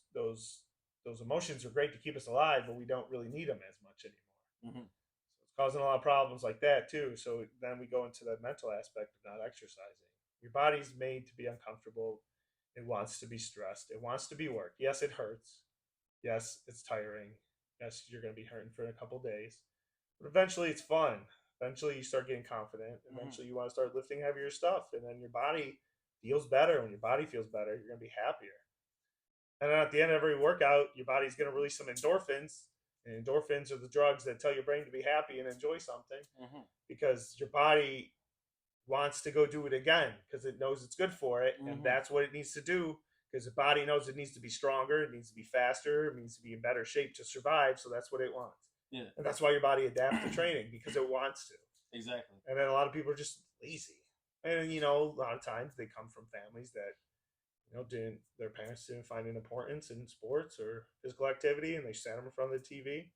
emotions are great to keep us alive, but we don't really need them as much anymore. So it's causing a lot of problems like that too. So then we go into the mental aspect of not exercising. Your body's made to be uncomfortable. It wants to be stressed. It wants to be worked. Yes, it hurts. Yes, it's tiring. Yes, you're going to be hurting for a couple days. But eventually it's fun. Eventually you start getting confident. Eventually you want to start lifting heavier stuff. And then your body feels better. When your body feels better, you're going to be happier. And then at the end of every workout, your body's going to release some endorphins. And endorphins are the drugs that tell your brain to be happy and enjoy something. Because your body wants to go do it again because it knows it's good for it, and that's what it needs to do. Because the body knows it needs to be stronger, it needs to be faster, it needs to be in better shape to survive. So that's what it wants. Yeah. And that's why your body adapts to training, because it wants to. Exactly. And then a lot of people are just lazy. And, you know, a lot of times they come from families that, you know, their parents didn't find an importance in sports or physical activity, and they sat them in front of the TV.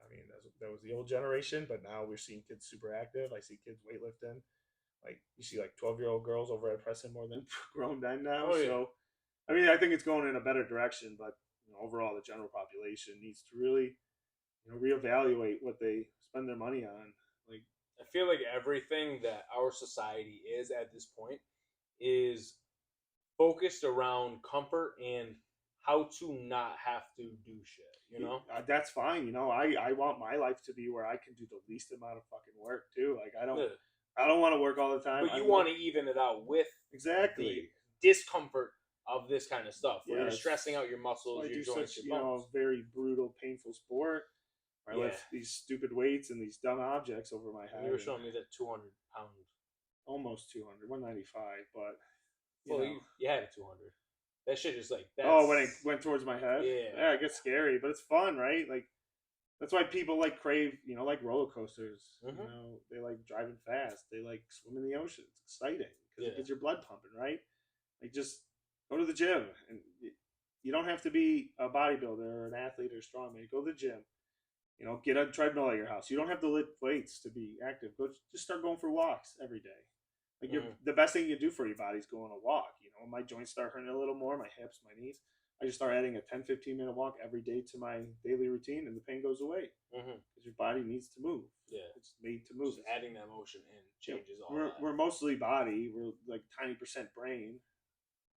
I mean, that was the old generation, but now we're seeing kids super active. I see kids weightlifting. Like, you see like 12-year-old girls over at pressing more than grown men now. Oh, yeah. So, I mean, I think it's going in a better direction, but you know, overall, the general population needs to really, you know, reevaluate what they spend their money on. Like, I feel like everything that our society is at this point is focused around comfort and how to not have to do shit. You know, that's fine. You know, I want my life to be where I can do the least amount of fucking work too. Like, I don't want to work all the time. But you want to even it out with exactly the discomfort of this kind of stuff, where you're stressing out your muscles, your joints, your bones. Very brutal, painful sport. I lift these stupid weights and these dumb objects over my head. You were showing me that 200-pound, almost 200, 195, but you had a 200. That shit is like that. Oh, when it went towards my head, yeah, it gets scary, but it's fun, right? Like, that's why people like crave, you know, like roller coasters. You know, they like driving fast. They like swimming in the ocean. It's exciting because it gets your blood pumping, right? Like, just go to the gym, and you don't have to be a bodybuilder or an athlete or strongman. Go to the gym. You know, get a treadmill at your house. You don't have to lift weights to be active. Just start going for walks every day. Like, the best thing you can do for your body is go on a walk. You know, my joints start hurting a little more, my hips, my knees. I just start adding a 10-15 minute walk every day to my daily routine, and the pain goes away. Because your body needs to move. Yeah, it's made to move. Just adding that motion in changes all that. We're mostly body. We're like tiny % brain.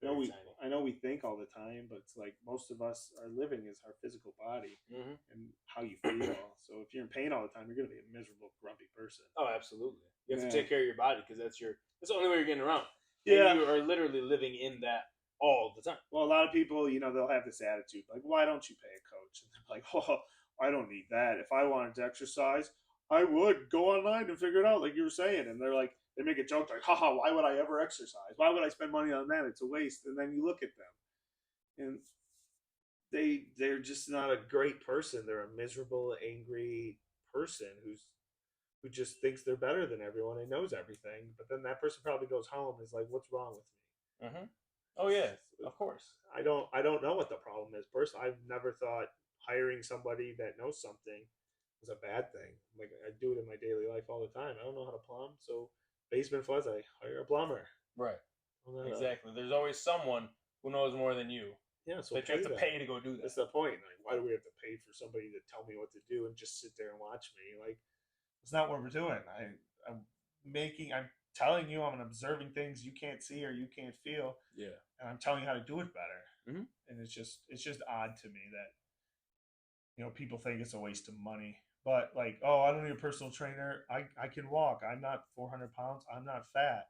I know we think all the time, but it's like most of us are living as our physical body and how you feel. So if you're in pain all the time, you're going to be a miserable, grumpy person. Oh, absolutely. You have to take care of your body because that's the only way you're getting around. Yeah, and you are literally living in that all the time. Well, a lot of people, you know, they'll have this attitude like, "Why don't you pay a coach?" And they're like, "Oh, I don't need that. If I wanted to exercise, I would go online and figure it out, like you were saying." And they're like, they make a joke like, "Haha, why would I ever exercise? Why would I spend money on that? It's a waste." And then you look at them, and they're just not a great person. They're a miserable, angry person who just thinks they're better than everyone and knows everything. But then that person probably goes home and is like, "What's wrong with me?" Oh yeah, of course. I don't know what the problem is. Personally, I've never thought hiring somebody that knows something was a bad thing. Like, I do it in my daily life all the time. I don't know how to plumb, so basement floods, I hire a plumber. Right. Exactly. There's always someone who knows more than you. Yeah, so that you have to pay to go do that. That's the point. Like, why do we have to pay for somebody to tell me what to do and just sit there and watch me? Like, it's not what we're doing. I'm telling you, I'm observing things you can't see or you can't feel. Yeah. And I'm telling you how to do it better. And it's just odd to me that, you know, people think it's a waste of money. But like, oh, I don't need a personal trainer. I can walk. I'm not 400 pounds. I'm not fat.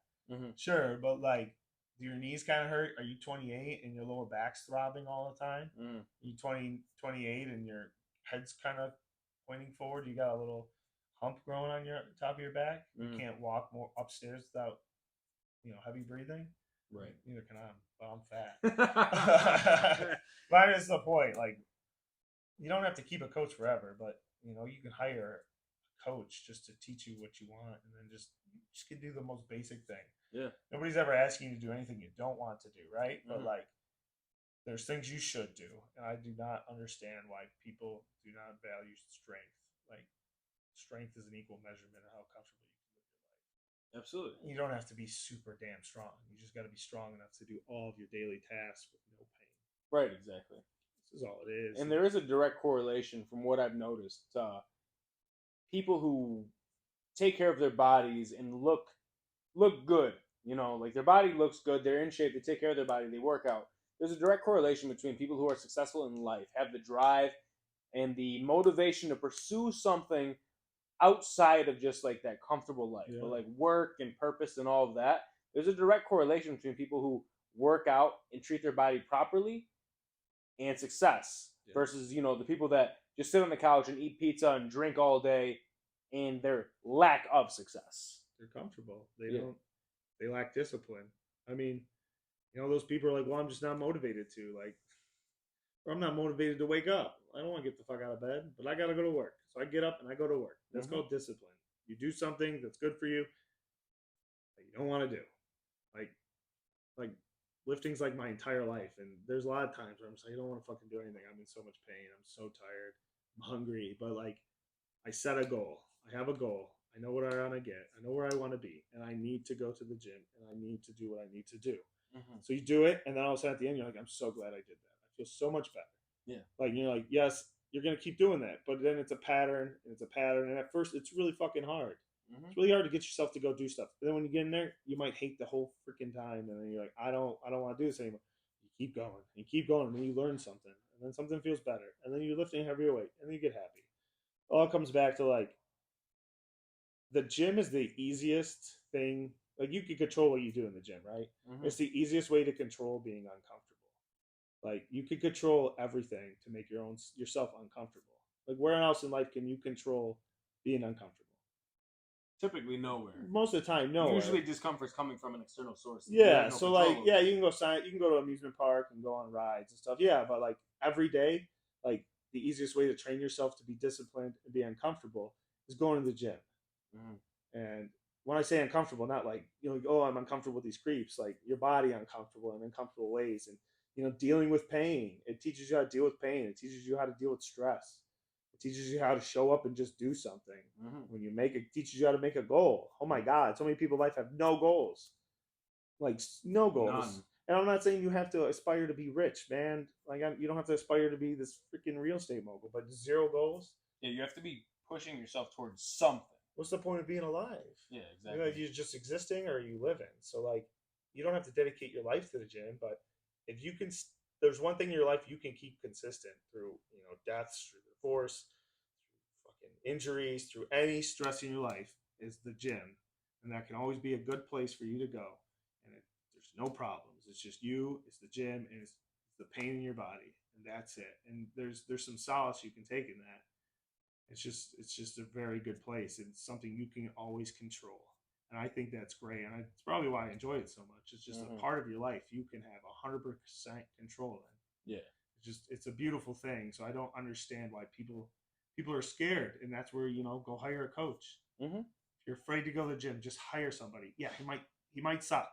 Sure, but like, do your knees kind of hurt? Are you 28 and your lower back's throbbing all the time? Are you 28 and your head's kind of pointing forward? You got a little hump growing on your top of your back. You can't walk more upstairs without, you know, heavy breathing. Right. Neither can I, but I'm fat. But that's the point. Like, you don't have to keep a coach forever, but you know, you can hire a coach just to teach you what you want, and then just can do the most basic thing. Yeah. Nobody's ever asking you to do anything you don't want to do, right? But like, there's things you should do, and I do not understand why people do not value strength. Like, strength is an equal measurement of how comfortable you can live your life. Absolutely. You don't have to be super damn strong. You just got to be strong enough to do all of your daily tasks with no pain. Right, exactly. This is all it is. And there is a direct correlation from what I've noticed. People who take care of their bodies and look good, you know, like their body looks good, they're in shape, they take care of their body, they work out. There's a direct correlation between people who are successful in life, have the drive and the motivation to pursue something outside of just like that comfortable life, but like work and purpose and all of that. There's a direct correlation between people who work out and treat their body properly and success versus, you know, the people that just sit on the couch and eat pizza and drink all day and their lack of success. they're comfortable. They Yeah. don't. They lack discipline. I mean, those people are like, well, I'm just not motivated to like, or I'm not motivated to wake up. I don't want to get the fuck out of bed, but I got to go to work. So I get up and I go to work. That's called discipline. You do something that's good for you that you don't want to do. Like, like lifting's like my entire life, and there's a lot of times where I'm just like, I don't want to fucking do anything. I'm in so much pain. I'm so tired. I'm hungry, but like, I set a goal. I have a goal. I know what I want to get. I know where I want to be, and I need to go to the gym, and I need to do what I need to do. So you do it, and then all of a sudden at the end, you're like, I'm so glad I did that. I feel so much better. Yeah. Like, you're like, yes, you're going to keep doing that, but then it's a pattern, and at first it's really fucking hard. It's really hard to get yourself to go do stuff. But then when you get in there, you might hate the whole freaking time, and then you're like, I don't want to do this anymore. You keep going, and then you learn something, and then something feels better, and then you're lifting a heavier weight, and then you get happy. It all comes back to like, the gym is the easiest thing. Like, you can control what you do in the gym, right? It's the easiest way to control being uncomfortable. Like, you can control everything to make yourself uncomfortable. Like, where else in life can you control being uncomfortable? Typically nowhere. Most of the time, nowhere. Usually discomfort's coming from an external source. Yeah, so like, yeah, you can go to amusement park and go on rides and stuff. Yeah, but like every day, like the easiest way to train yourself to be disciplined and be uncomfortable is going to the gym. And when I say uncomfortable, not like, oh, I'm uncomfortable with these creeps, like your body uncomfortable in uncomfortable ways, and dealing with pain. It teaches you how to deal with pain. It teaches you how to deal with stress. It teaches you how to show up and just do something. When you teaches you how to make a goal. Oh my God, so many people in life have no goals, like no goals. None. And I'm not saying you have to aspire to be rich, man. Like, you don't have to aspire to be this freaking real estate mogul, but zero goals. Yeah, you have to be pushing yourself towards something. What's the point of being alive? Yeah, exactly. You're just existing, or are you living? So like, you don't have to dedicate your life to the gym, but if you can, there's one thing in your life you can keep consistent through, deaths, through divorce, through fucking injuries, through any stress in your life, is the gym, and that can always be a good place for you to go. And there's no problems. It's just you, it's the gym, and it's the pain in your body, and that's it. And there's some solace you can take in that. It's just a very good place. It's something you can always control, and I think that's great. And it's probably why I enjoy it so much. It's just a part of your life you can have 100% control in. Yeah, it's a beautiful thing. So I don't understand why people are scared, and that's where go hire a coach. If you're afraid to go to the gym, just hire somebody. Yeah, he might suck.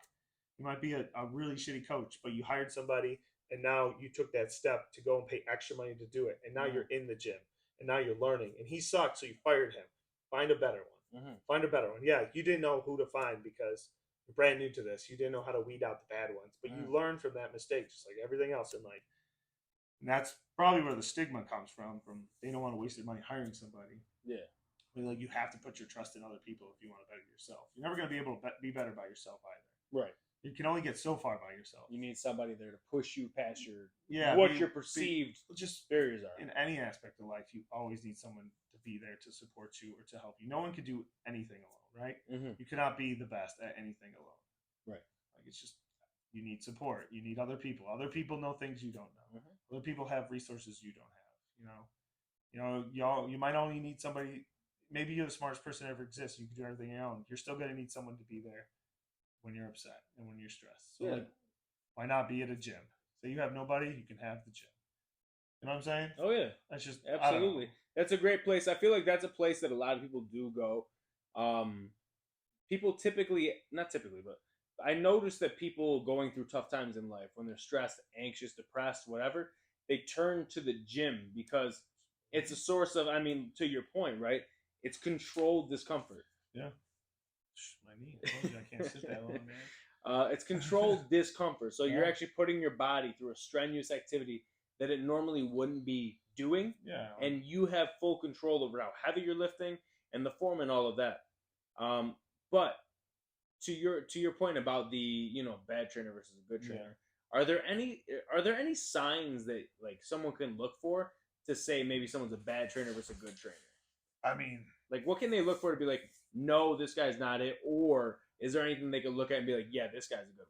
He might be a really shitty coach, but you hired somebody, and now you took that step to go and pay extra money to do it, and now you're in the gym. And now you're learning. And he sucked, so you fired him. Find a better one. Find a better one. Yeah, you didn't know who to find because you're brand new to this. You didn't know how to weed out the bad ones. But you learned from that mistake, just like everything else in life. And that's probably where the stigma comes from they don't want to waste their money hiring somebody. Yeah. I mean, like, you have to put your trust in other people if you want to better yourself. You're never going to be able to be better by yourself either. Right. You can only get so far by yourself. You need somebody there to push you past your your perceived just barriers are. In any aspect of life, you always need someone to be there to support you or to help you. No one can do anything alone, right? You cannot be the best at anything alone. Right. Like, it's just, you need support. You need other people. Other people know things you don't know. Other people have resources you don't have. You might only need somebody. Maybe you're the smartest person that ever exists. You can do everything on your own. You're still going to need someone to be there when you're upset and when you're stressed. So like, why not be at a gym? So you have nobody, you can have the gym. You know what I'm saying? Oh yeah, that's just absolutely. That's a great place. I feel like that's a place that a lot of people do go. People not typically, but I notice that people going through tough times in life, when they're stressed, anxious, depressed, whatever, they turn to the gym because it's a source of, to your point, right? It's controlled discomfort. Yeah. My knee. I can't sit that long, man. It's controlled discomfort. So you're actually putting your body through a strenuous activity that it normally wouldn't be doing. Yeah. And you have full control over how heavy you're lifting and the form and all of that. But to your point about the bad trainer versus a good trainer, are there any signs that like someone can look for to say maybe someone's a bad trainer versus a good trainer? I mean, like, what can they look for to be like, no, this guy's not it? Or is there anything they could look at and be like, yeah, this guy's a good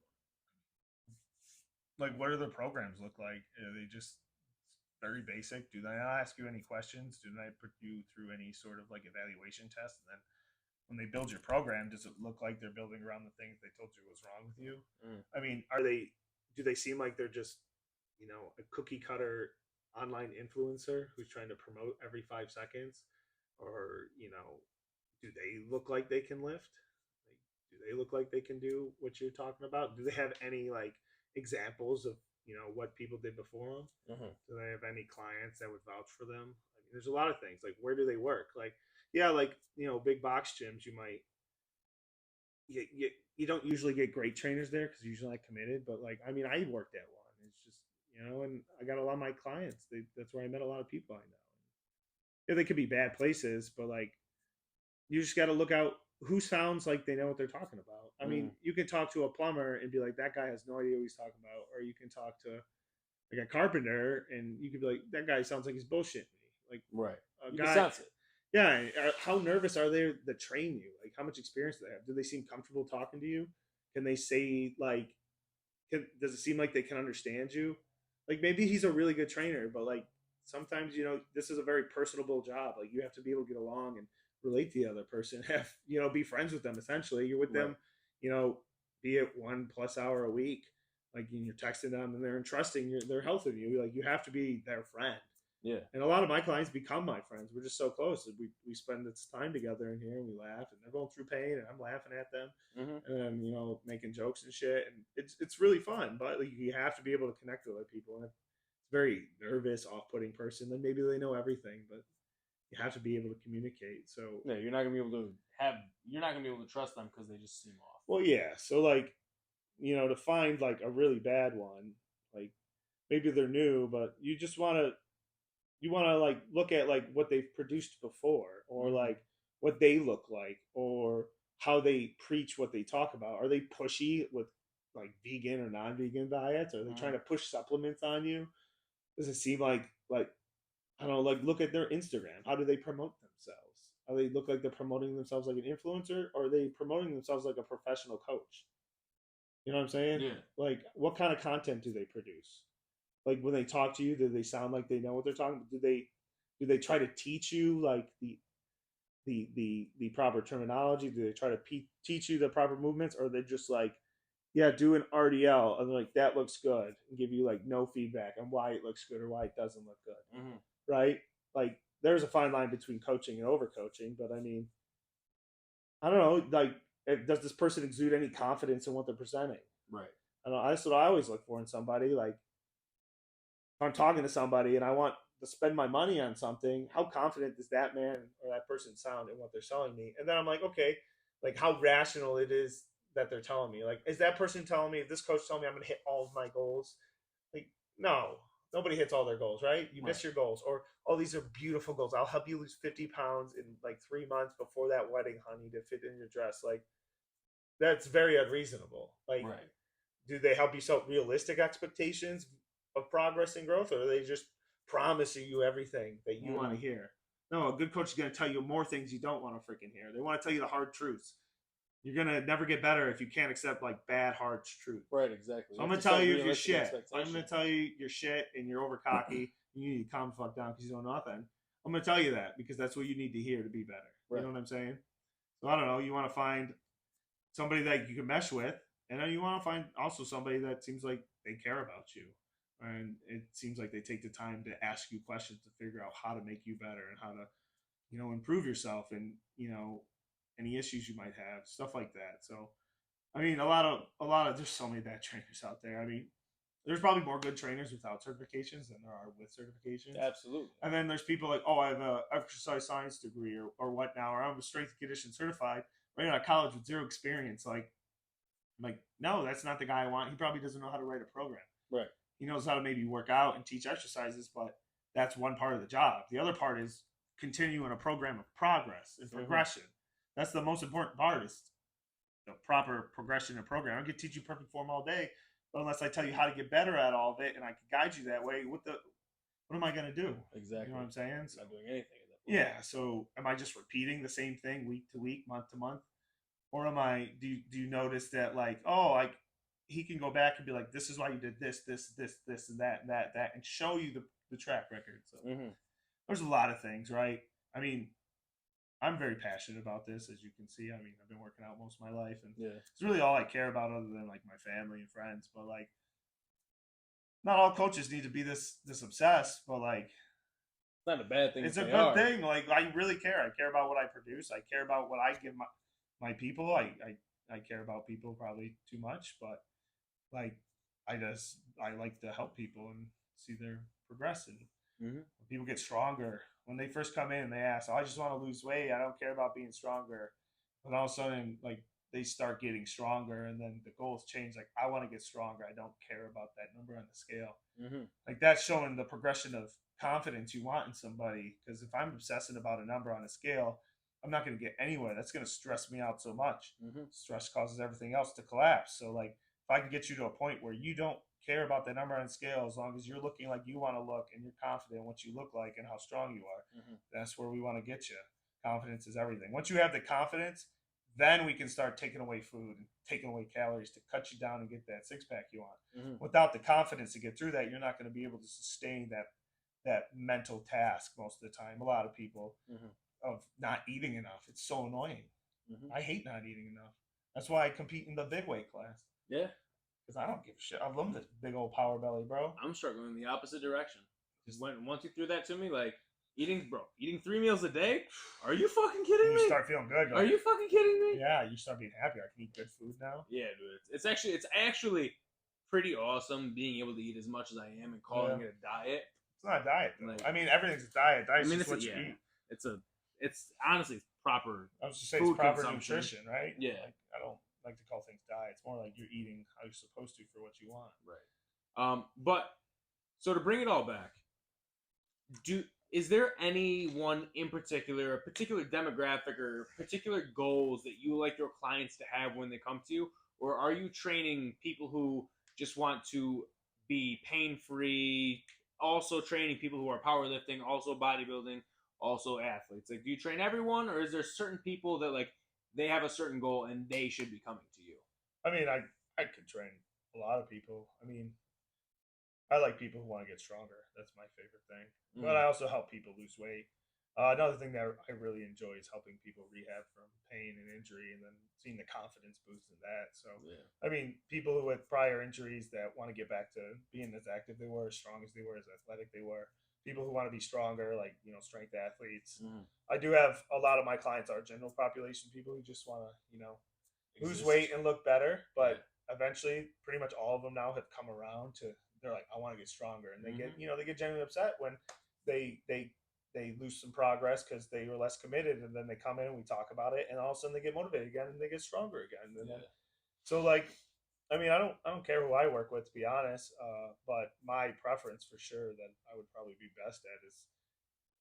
one? Like, what do their programs look like? Are they just very basic? Do they not ask you any questions? Do they put you through any sort of like evaluation test? And then when they build your program, does it look like they're building around the things they told you was wrong with you? I mean, do they seem like they're just, a cookie cutter online influencer who's trying to promote every 5 seconds? Or, do they look like they can lift? Like, do they look like they can do what you're talking about? Do they have any like examples of, what people did before them? Do they have any clients that would vouch for them? I mean, there's a lot of things. Like, where do they work? Like, yeah, like, big box gyms, you don't usually get great trainers there because you're usually not committed. But like, I mean, I worked at one. It's just, and I got a lot of my clients. That's where I met a lot of people I know. Yeah, they could be bad places, but like, you just got to look out who sounds like they know what they're talking about. I mean, you can talk to a plumber and be like, that guy has no idea what he's talking about. Or you can talk to like a carpenter and you could be like, that guy sounds like he's bullshitting me. Like, Right. A You guy, can sense it. yeah. How nervous are they to train you? Like, how much experience do they have? Do they seem comfortable talking to you? Can they say like, does it seem like they can understand you? Like, maybe he's a really good trainer, but like, sometimes, this is a very personable job. Like, you have to be able to get along and relate to the other person, have, be friends with them. Essentially, you're with them, be it 1+ hour a week. Like, you're texting them and they're entrusting their health in you. Like, you have to be their friend. Yeah. And a lot of my clients become my friends. We're just so close. We spend this time together in here and we laugh, and they're going through pain and I'm laughing at them, and making jokes and shit. And it's really fun. But like, you have to be able to connect with other people. And if it's a very nervous, off-putting person, then maybe they know everything, but you have to be able to communicate. So yeah, you're not gonna be able to trust them because they just seem off. well, yeah. So like, to find like a really bad one, like maybe they're new, but you want to like look at like what they've produced before, or like what they look like, or how they preach what they talk about. Are they pushy with like vegan or non-vegan diets? Are they trying to push supplements on you? Does it seem like I don't know, like look at their Instagram. How do they promote themselves? Are they look like they're promoting themselves like an influencer, or are they promoting themselves like a professional coach? You know what I'm saying? Yeah. Like, what kind of content do they produce? Like, when they talk to you, do they sound like they know what they're talking about? Do they try to teach you like the proper terminology? Do they try to teach you the proper movements, or are they just like, yeah, do an RDL and like that looks good, and give you like no feedback on why it looks good or why it doesn't look good, right? Like, there's a fine line between coaching and overcoaching, but I mean, I don't know, like, does this person exude any confidence in what they're presenting? Right. I don't know, that's what I always look for in somebody. Like, if I'm talking to somebody and I want to spend my money on something, how confident does that man or that person sound in what they're selling me? And then I'm like, okay, like how rational it is that they're telling me. Like, is that person telling me, if this coach telling me I'm going to hit all of my goals? Like, no, nobody hits all their goals, right? You miss your goals. Or, oh, these are beautiful goals. I'll help you lose 50 pounds in like 3 months before that wedding, honey, to fit in your dress. Like, that's very unreasonable. Like, do they help you set realistic expectations of progress and growth, or are they just promising you everything that you want to hear? No, a good coach is going to tell you more things you don't want to freaking hear. They want to tell you the hard truths. You're going to never get better if you can't accept like bad, hard truth. Right, exactly. So I'm going to tell you your shit. I'm going to tell you your shit and you're over cocky. You need to calm the fuck down because you don't know nothing. I'm going to tell you that because that's what you need to hear to be better. Right. You know what I'm saying? So I don't know. You want to find somebody that you can mesh with, and then you want to find also somebody that seems like they care about you. And it seems like they take the time to ask you questions to figure out how to make you better and how to, improve yourself and, any issues you might have, stuff like that. So, I mean, a lot of, there's so many bad trainers out there. I mean, there's probably more good trainers without certifications than there are with certifications. Absolutely. And then there's people like, oh, I have a exercise science degree or what now, or I'm a strength and conditioning certified right out of college with zero experience. Like, no, that's not the guy I want. He probably doesn't know how to write a program. Right. He knows how to maybe work out and teach exercises, but that's one part of the job. The other part is continuing a program of progress and progression. That's the most important part, is the proper progression and program. I could teach you perfect form all day, but unless I tell you how to get better at all of it and I can guide you that way, what am I going to do? Exactly. You know what I'm saying? So, not doing anything at that point. Yeah. So am I just repeating the same thing week to week, month to month? Or do you notice that he can go back and be like, this is why you did this, and that, and show you the track record. So there's a lot of things, right? I mean, I'm very passionate about this, as you can see. I mean, I've been working out most of my life, and Yeah. it's really all I care about, other than like my family and friends. But like, not all coaches need to be this obsessed, but like, It's not a bad thing. it's if a they good are. thing. Like, I really care. I care about what I produce. I care about what I give my people. I care about people probably too much, but like, I like to help people and see their progressing. Mm-hmm. When people get stronger, when they first come in, they ask, "Oh, I just want to lose weight. I don't care about being stronger." But all of a sudden, like, they start getting stronger, and then the goals change. Like, I want to get stronger. I don't care about that number on the scale. Mm-hmm. Like, that's showing the progression of confidence you want in somebody. Because if I'm obsessing about a number on a scale, I'm not going to get anywhere. That's going to stress me out so much. Mm-hmm. Stress causes everything else to collapse. So, like, if I can get you to a point where you don't care about the number on the scale, as long as you're looking like you want to look and you're confident in what you look like and how strong you are, that's where we want to get you. Confidence is everything. Once you have the confidence, then we can start taking away food and taking away calories to cut you down and get that six-pack you want. Mm-hmm. Without the confidence to get through that, you're not going to be able to sustain that mental task most of the time. A lot of people of not eating enough. It's so annoying. I hate not eating enough. That's why I compete in the big weight class. Yeah. Because I don't give a shit. I love this big old power belly, bro. I'm struggling in the opposite direction. Once you threw that to me, like eating 3 meals a day. Are you fucking kidding me? You start feeling good. Are you fucking kidding me? Yeah, you start being happy. I can eat good food now. Yeah, dude. It's actually pretty awesome being able to eat as much as I am and calling it a diet. It's not a diet, though. Like, I mean, everything's a diet. Diet's just what you eat. It's honestly proper. I was just saying it's proper nutrition, right? Yeah. Like, I don't like to call things diet. It's more like you're eating how you're supposed to for what you want. Right. But so to bring it all back, is there anyone in particular, a particular demographic or particular goals that you like your clients to have when they come to you? Or are you training people who just want to be pain-free, also training people who are powerlifting, also bodybuilding, also athletes? Like, do you train everyone, or is there certain people that, like, they have a certain goal and they should be coming to you? I mean, I could train a lot of people. I mean, I like people who want to get stronger. That's my favorite thing. But I also help people lose weight. Another thing that I really enjoy is helping people rehab from pain and injury, and then seeing the confidence boost in that. So, I mean, people who with prior injuries that want to get back to being as active they were, as strong as they were, as athletic they were. People who want to be stronger, like, strength athletes. I do have a lot of my clients are general population people who just want to, lose weight and look better. But eventually, pretty much all of them now have come around to, they're like, I want to get stronger. And they get, they get genuinely upset when they lose some progress because they were less committed. And then they come in and we talk about it. And all of a sudden they get motivated again and they get stronger again. And then, so, like, I mean, I don't care who I work with, to be honest. But my preference for sure that I would probably be best at is,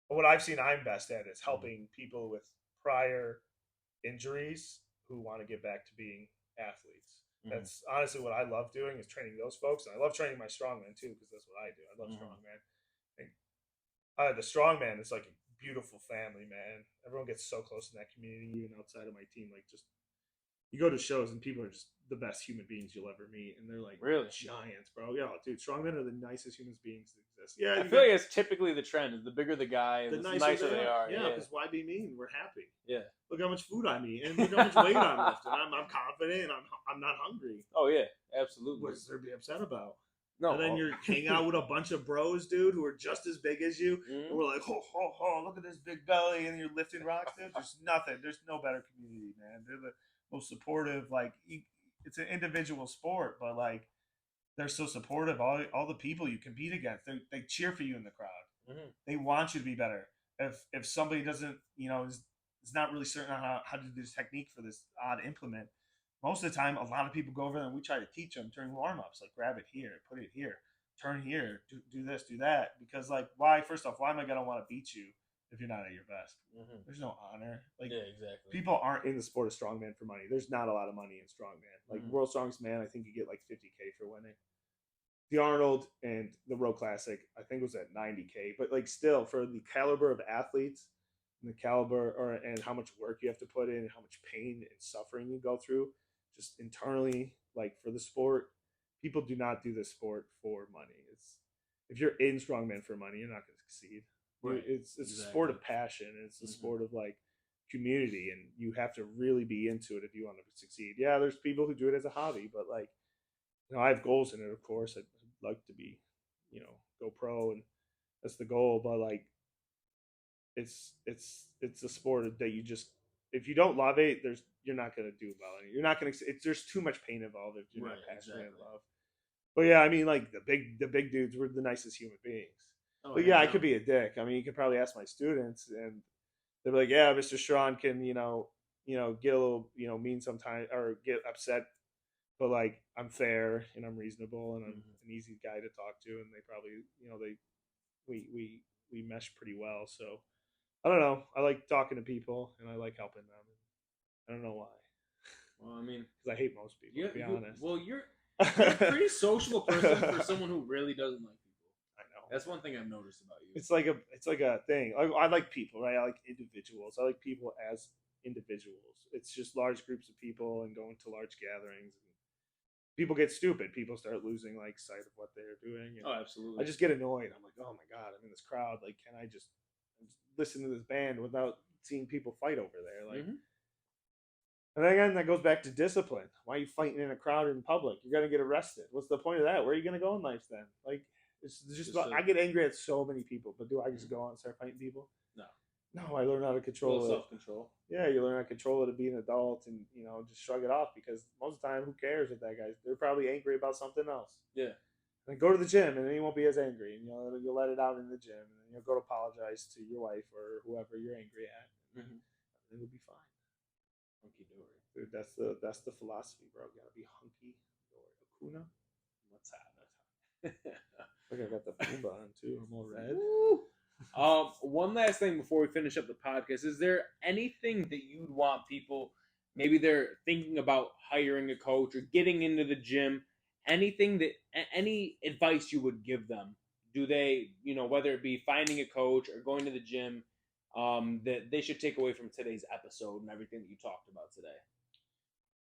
what I've seen I'm best at is helping people with prior injuries who want to get back to being athletes. That's honestly what I love doing, is training those folks. And I love training my strongman too, because that's what I do. I love strongman. The strongman is like a beautiful family, man. Everyone gets so close in that community, even outside of my team. Like, just, you go to shows and people are just the best human beings you'll ever meet, and they're like giants, bro. Yeah, dude, strongmen are the nicest human beings that exist. Yeah, I feel like it's typically the trend: is the bigger the guy, the nicer they are. Yeah, because why be mean? We're happy. Yeah. Look how much food I'm eating, and look how much weight I'm lifting. I'm confident, and I'm not hungry. Oh yeah, absolutely. What is there to be upset about? No. And then you're hanging out with a bunch of bros, dude, who are just as big as you. And we're like, look at this big belly, and you're lifting rocks, dude. There's nothing. There's no better community, man. They're the most supportive. Like, it's an individual sport, but like, they're so supportive. All the people you compete against, they cheer for you in the crowd. They want you to be better. If somebody doesn't, is not really certain on how to do this technique for this odd implement, most of the time, a lot of people go over there and we try to teach them during warm-ups, like, grab it here, put it here, turn here, do this, do that. Because, like, first off, why am I going to want to beat you if you're not at your best? There's no honor. Like, exactly. People aren't in the sport of strongman for money. There's not a lot of money in strongman. Like, World Strongest Man, I think you get like $50K for winning. The Arnold and the Road Classic, I think, was at $90K. But, like, still, for the caliber of athletes and the caliber and how much work you have to put in and how much pain and suffering you go through, just internally, like, for the sport, people do not do this sport for money. If you're in strongman for money, you're not going to succeed. Right. It's a sport of passion. It's a sport of, like, community, and you have to really be into it if you want to succeed. Yeah, there's people who do it as a hobby, but like, I have goals in it. Of course, I'd like to be, go pro, and that's the goal. But like, it's a sport that you just, if you don't love it, you're not gonna do well. You're not gonna. There's too much pain involved if you're not passionate in love. But yeah, I mean, like the big dudes were the nicest human beings. Oh, but yeah, I could be a dick. I mean, you could probably ask my students, and they're like, "Yeah, Mr. Strachan can, get a little, mean sometimes or get upset, but like I'm fair and I'm reasonable and I'm an easy guy to talk to, and they probably, we mesh pretty well. So I don't know. I like talking to people and I like helping them. I don't know why. Well, I mean, because I hate most people. To be honest. Well, you're a pretty sociable person for someone who really doesn't like people. I know. That's one thing I've noticed about you. It's like a thing. I like people, right? I like individuals. I like people as individuals. It's just large groups of people and going to large gatherings. And people get stupid. People start losing like sight of what they're doing. And absolutely. I just get annoyed. I'm like, oh my god, I'm in this crowd. Like, can I just listen to this band without seeing people fight over there? Like. And again, that goes back to discipline. Why are you fighting in a crowd in public? You're gonna get arrested. What's the point of that? Where are you gonna go in life then? Like, it's just about, I get angry at so many people, but do I just go out and start fighting people? No, I learn how to control it. Self-control. Yeah, you learn how to control it and be an adult, and just shrug it off, because most of the time, who cares if that guy's? They're probably angry about something else. Yeah. And go to the gym, and then you won't be as angry, and you'll let it out in the gym, and then you'll go to apologize to your wife or whoever you're angry at, and it'll be fine. Hunky dory. Dude, that's the philosophy, bro. You gotta be hunky dory. Akuna? What's happening? Look, I got the boomba on too. I'm all red. One last thing before we finish up the podcast. Is there anything that you'd want people, maybe they're thinking about hiring a coach or getting into the gym, any advice you would give them? Do they, whether it be finding a coach or going to the gym, that they should take away from today's episode and everything that you talked about today?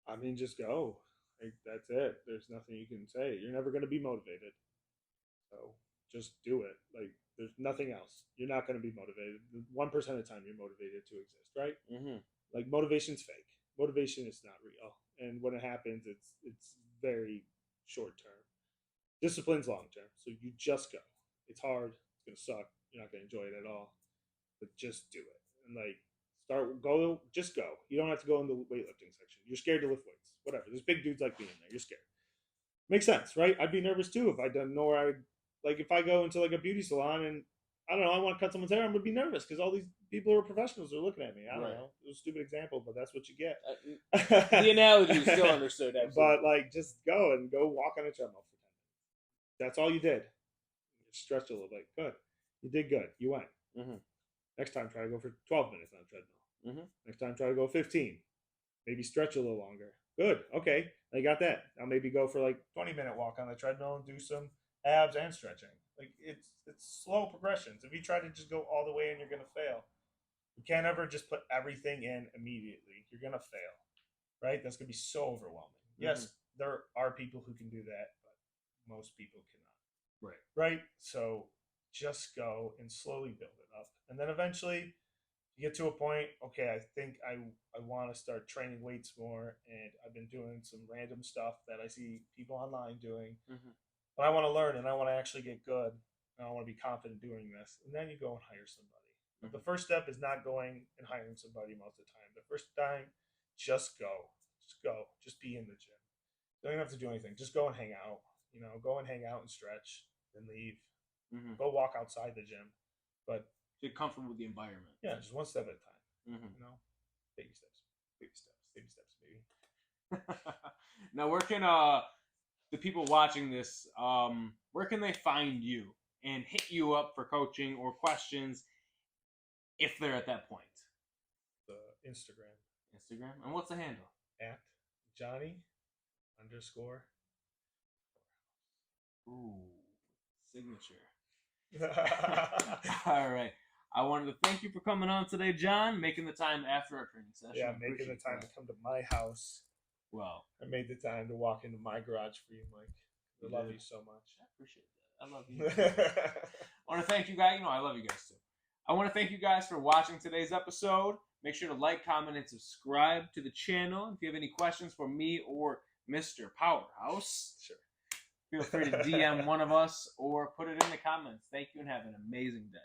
I mean, just go. Like, that's it. There's nothing you can say. You're never going to be motivated. So just do it. Like, there's nothing else. You're not going to be motivated. 1% of the time you're motivated to exist, right? Like, motivation's fake. Motivation is not real. And when it happens, it's very short term. Discipline's long term. So you just go. It's hard. It's going to suck. You're not going to enjoy it at all. But just do it. And like, just go. You don't have to go in the weightlifting section. You're scared to lift weights. Whatever. There's big dudes like me in there. You're scared. Makes sense, right? I'd be nervous too if I didn't know where I would, like, if I go into like a beauty salon and I don't know, I want to cut someone's hair, I'm gonna be nervous because all these people who are professionals are looking at me. I don't know. It was a stupid example, but that's what you get. The analogy is still understood. Absolutely. But like, just go walk on a treadmill for 10 minutes. That's all you did. You stretch a little bit. Good. You did good. You went. Next time, try to go for 12 minutes on a treadmill. Next time, try to go 15. Maybe stretch a little longer. Good. Okay. I got that. I'll maybe go for like 20-minute walk on the treadmill and do some abs and stretching. Like, it's slow progressions. If you try to just go all the way in, you're going to fail. You can't ever just put everything in immediately. You're going to fail, right? That's going to be so overwhelming. Yes, there are people who can do that, but most people cannot. Right? So just go and slowly build it up. And then eventually you get to a point, okay, I think I want to start training weights more, and I've been doing some random stuff that I see people online doing. But I want to learn, and I want to actually get good, and I want to be confident doing this. And then you go and hire somebody. But the first step is not going and hiring somebody most of the time. The first time, just go. Just go. Just be in the gym. You don't even have to do anything. Just go and hang out. Go and hang out and stretch, then leave. Go walk outside the gym. But get comfortable with the environment. Yeah, just one step at a time. Baby steps, baby. Now, where can the people watching this, where can they find you and hit you up for coaching or questions if they're at that point? The Instagram. And what's the handle? At Johnny_. Ooh, signature. All right. I wanted to thank you for coming on today, John, making the time after our training session. Yeah, making the time to come to my house. Well, I made the time to walk into my garage for you, Mike. I love you so much. I appreciate that. I love you. I want to thank you guys. I love you guys too. I want to thank you guys for watching today's episode. Make sure to like, comment, and subscribe to the channel. If you have any questions for me or Mr. Powerhouse, Sure. feel free to DM one of us or put it in the comments. Thank you and have an amazing day.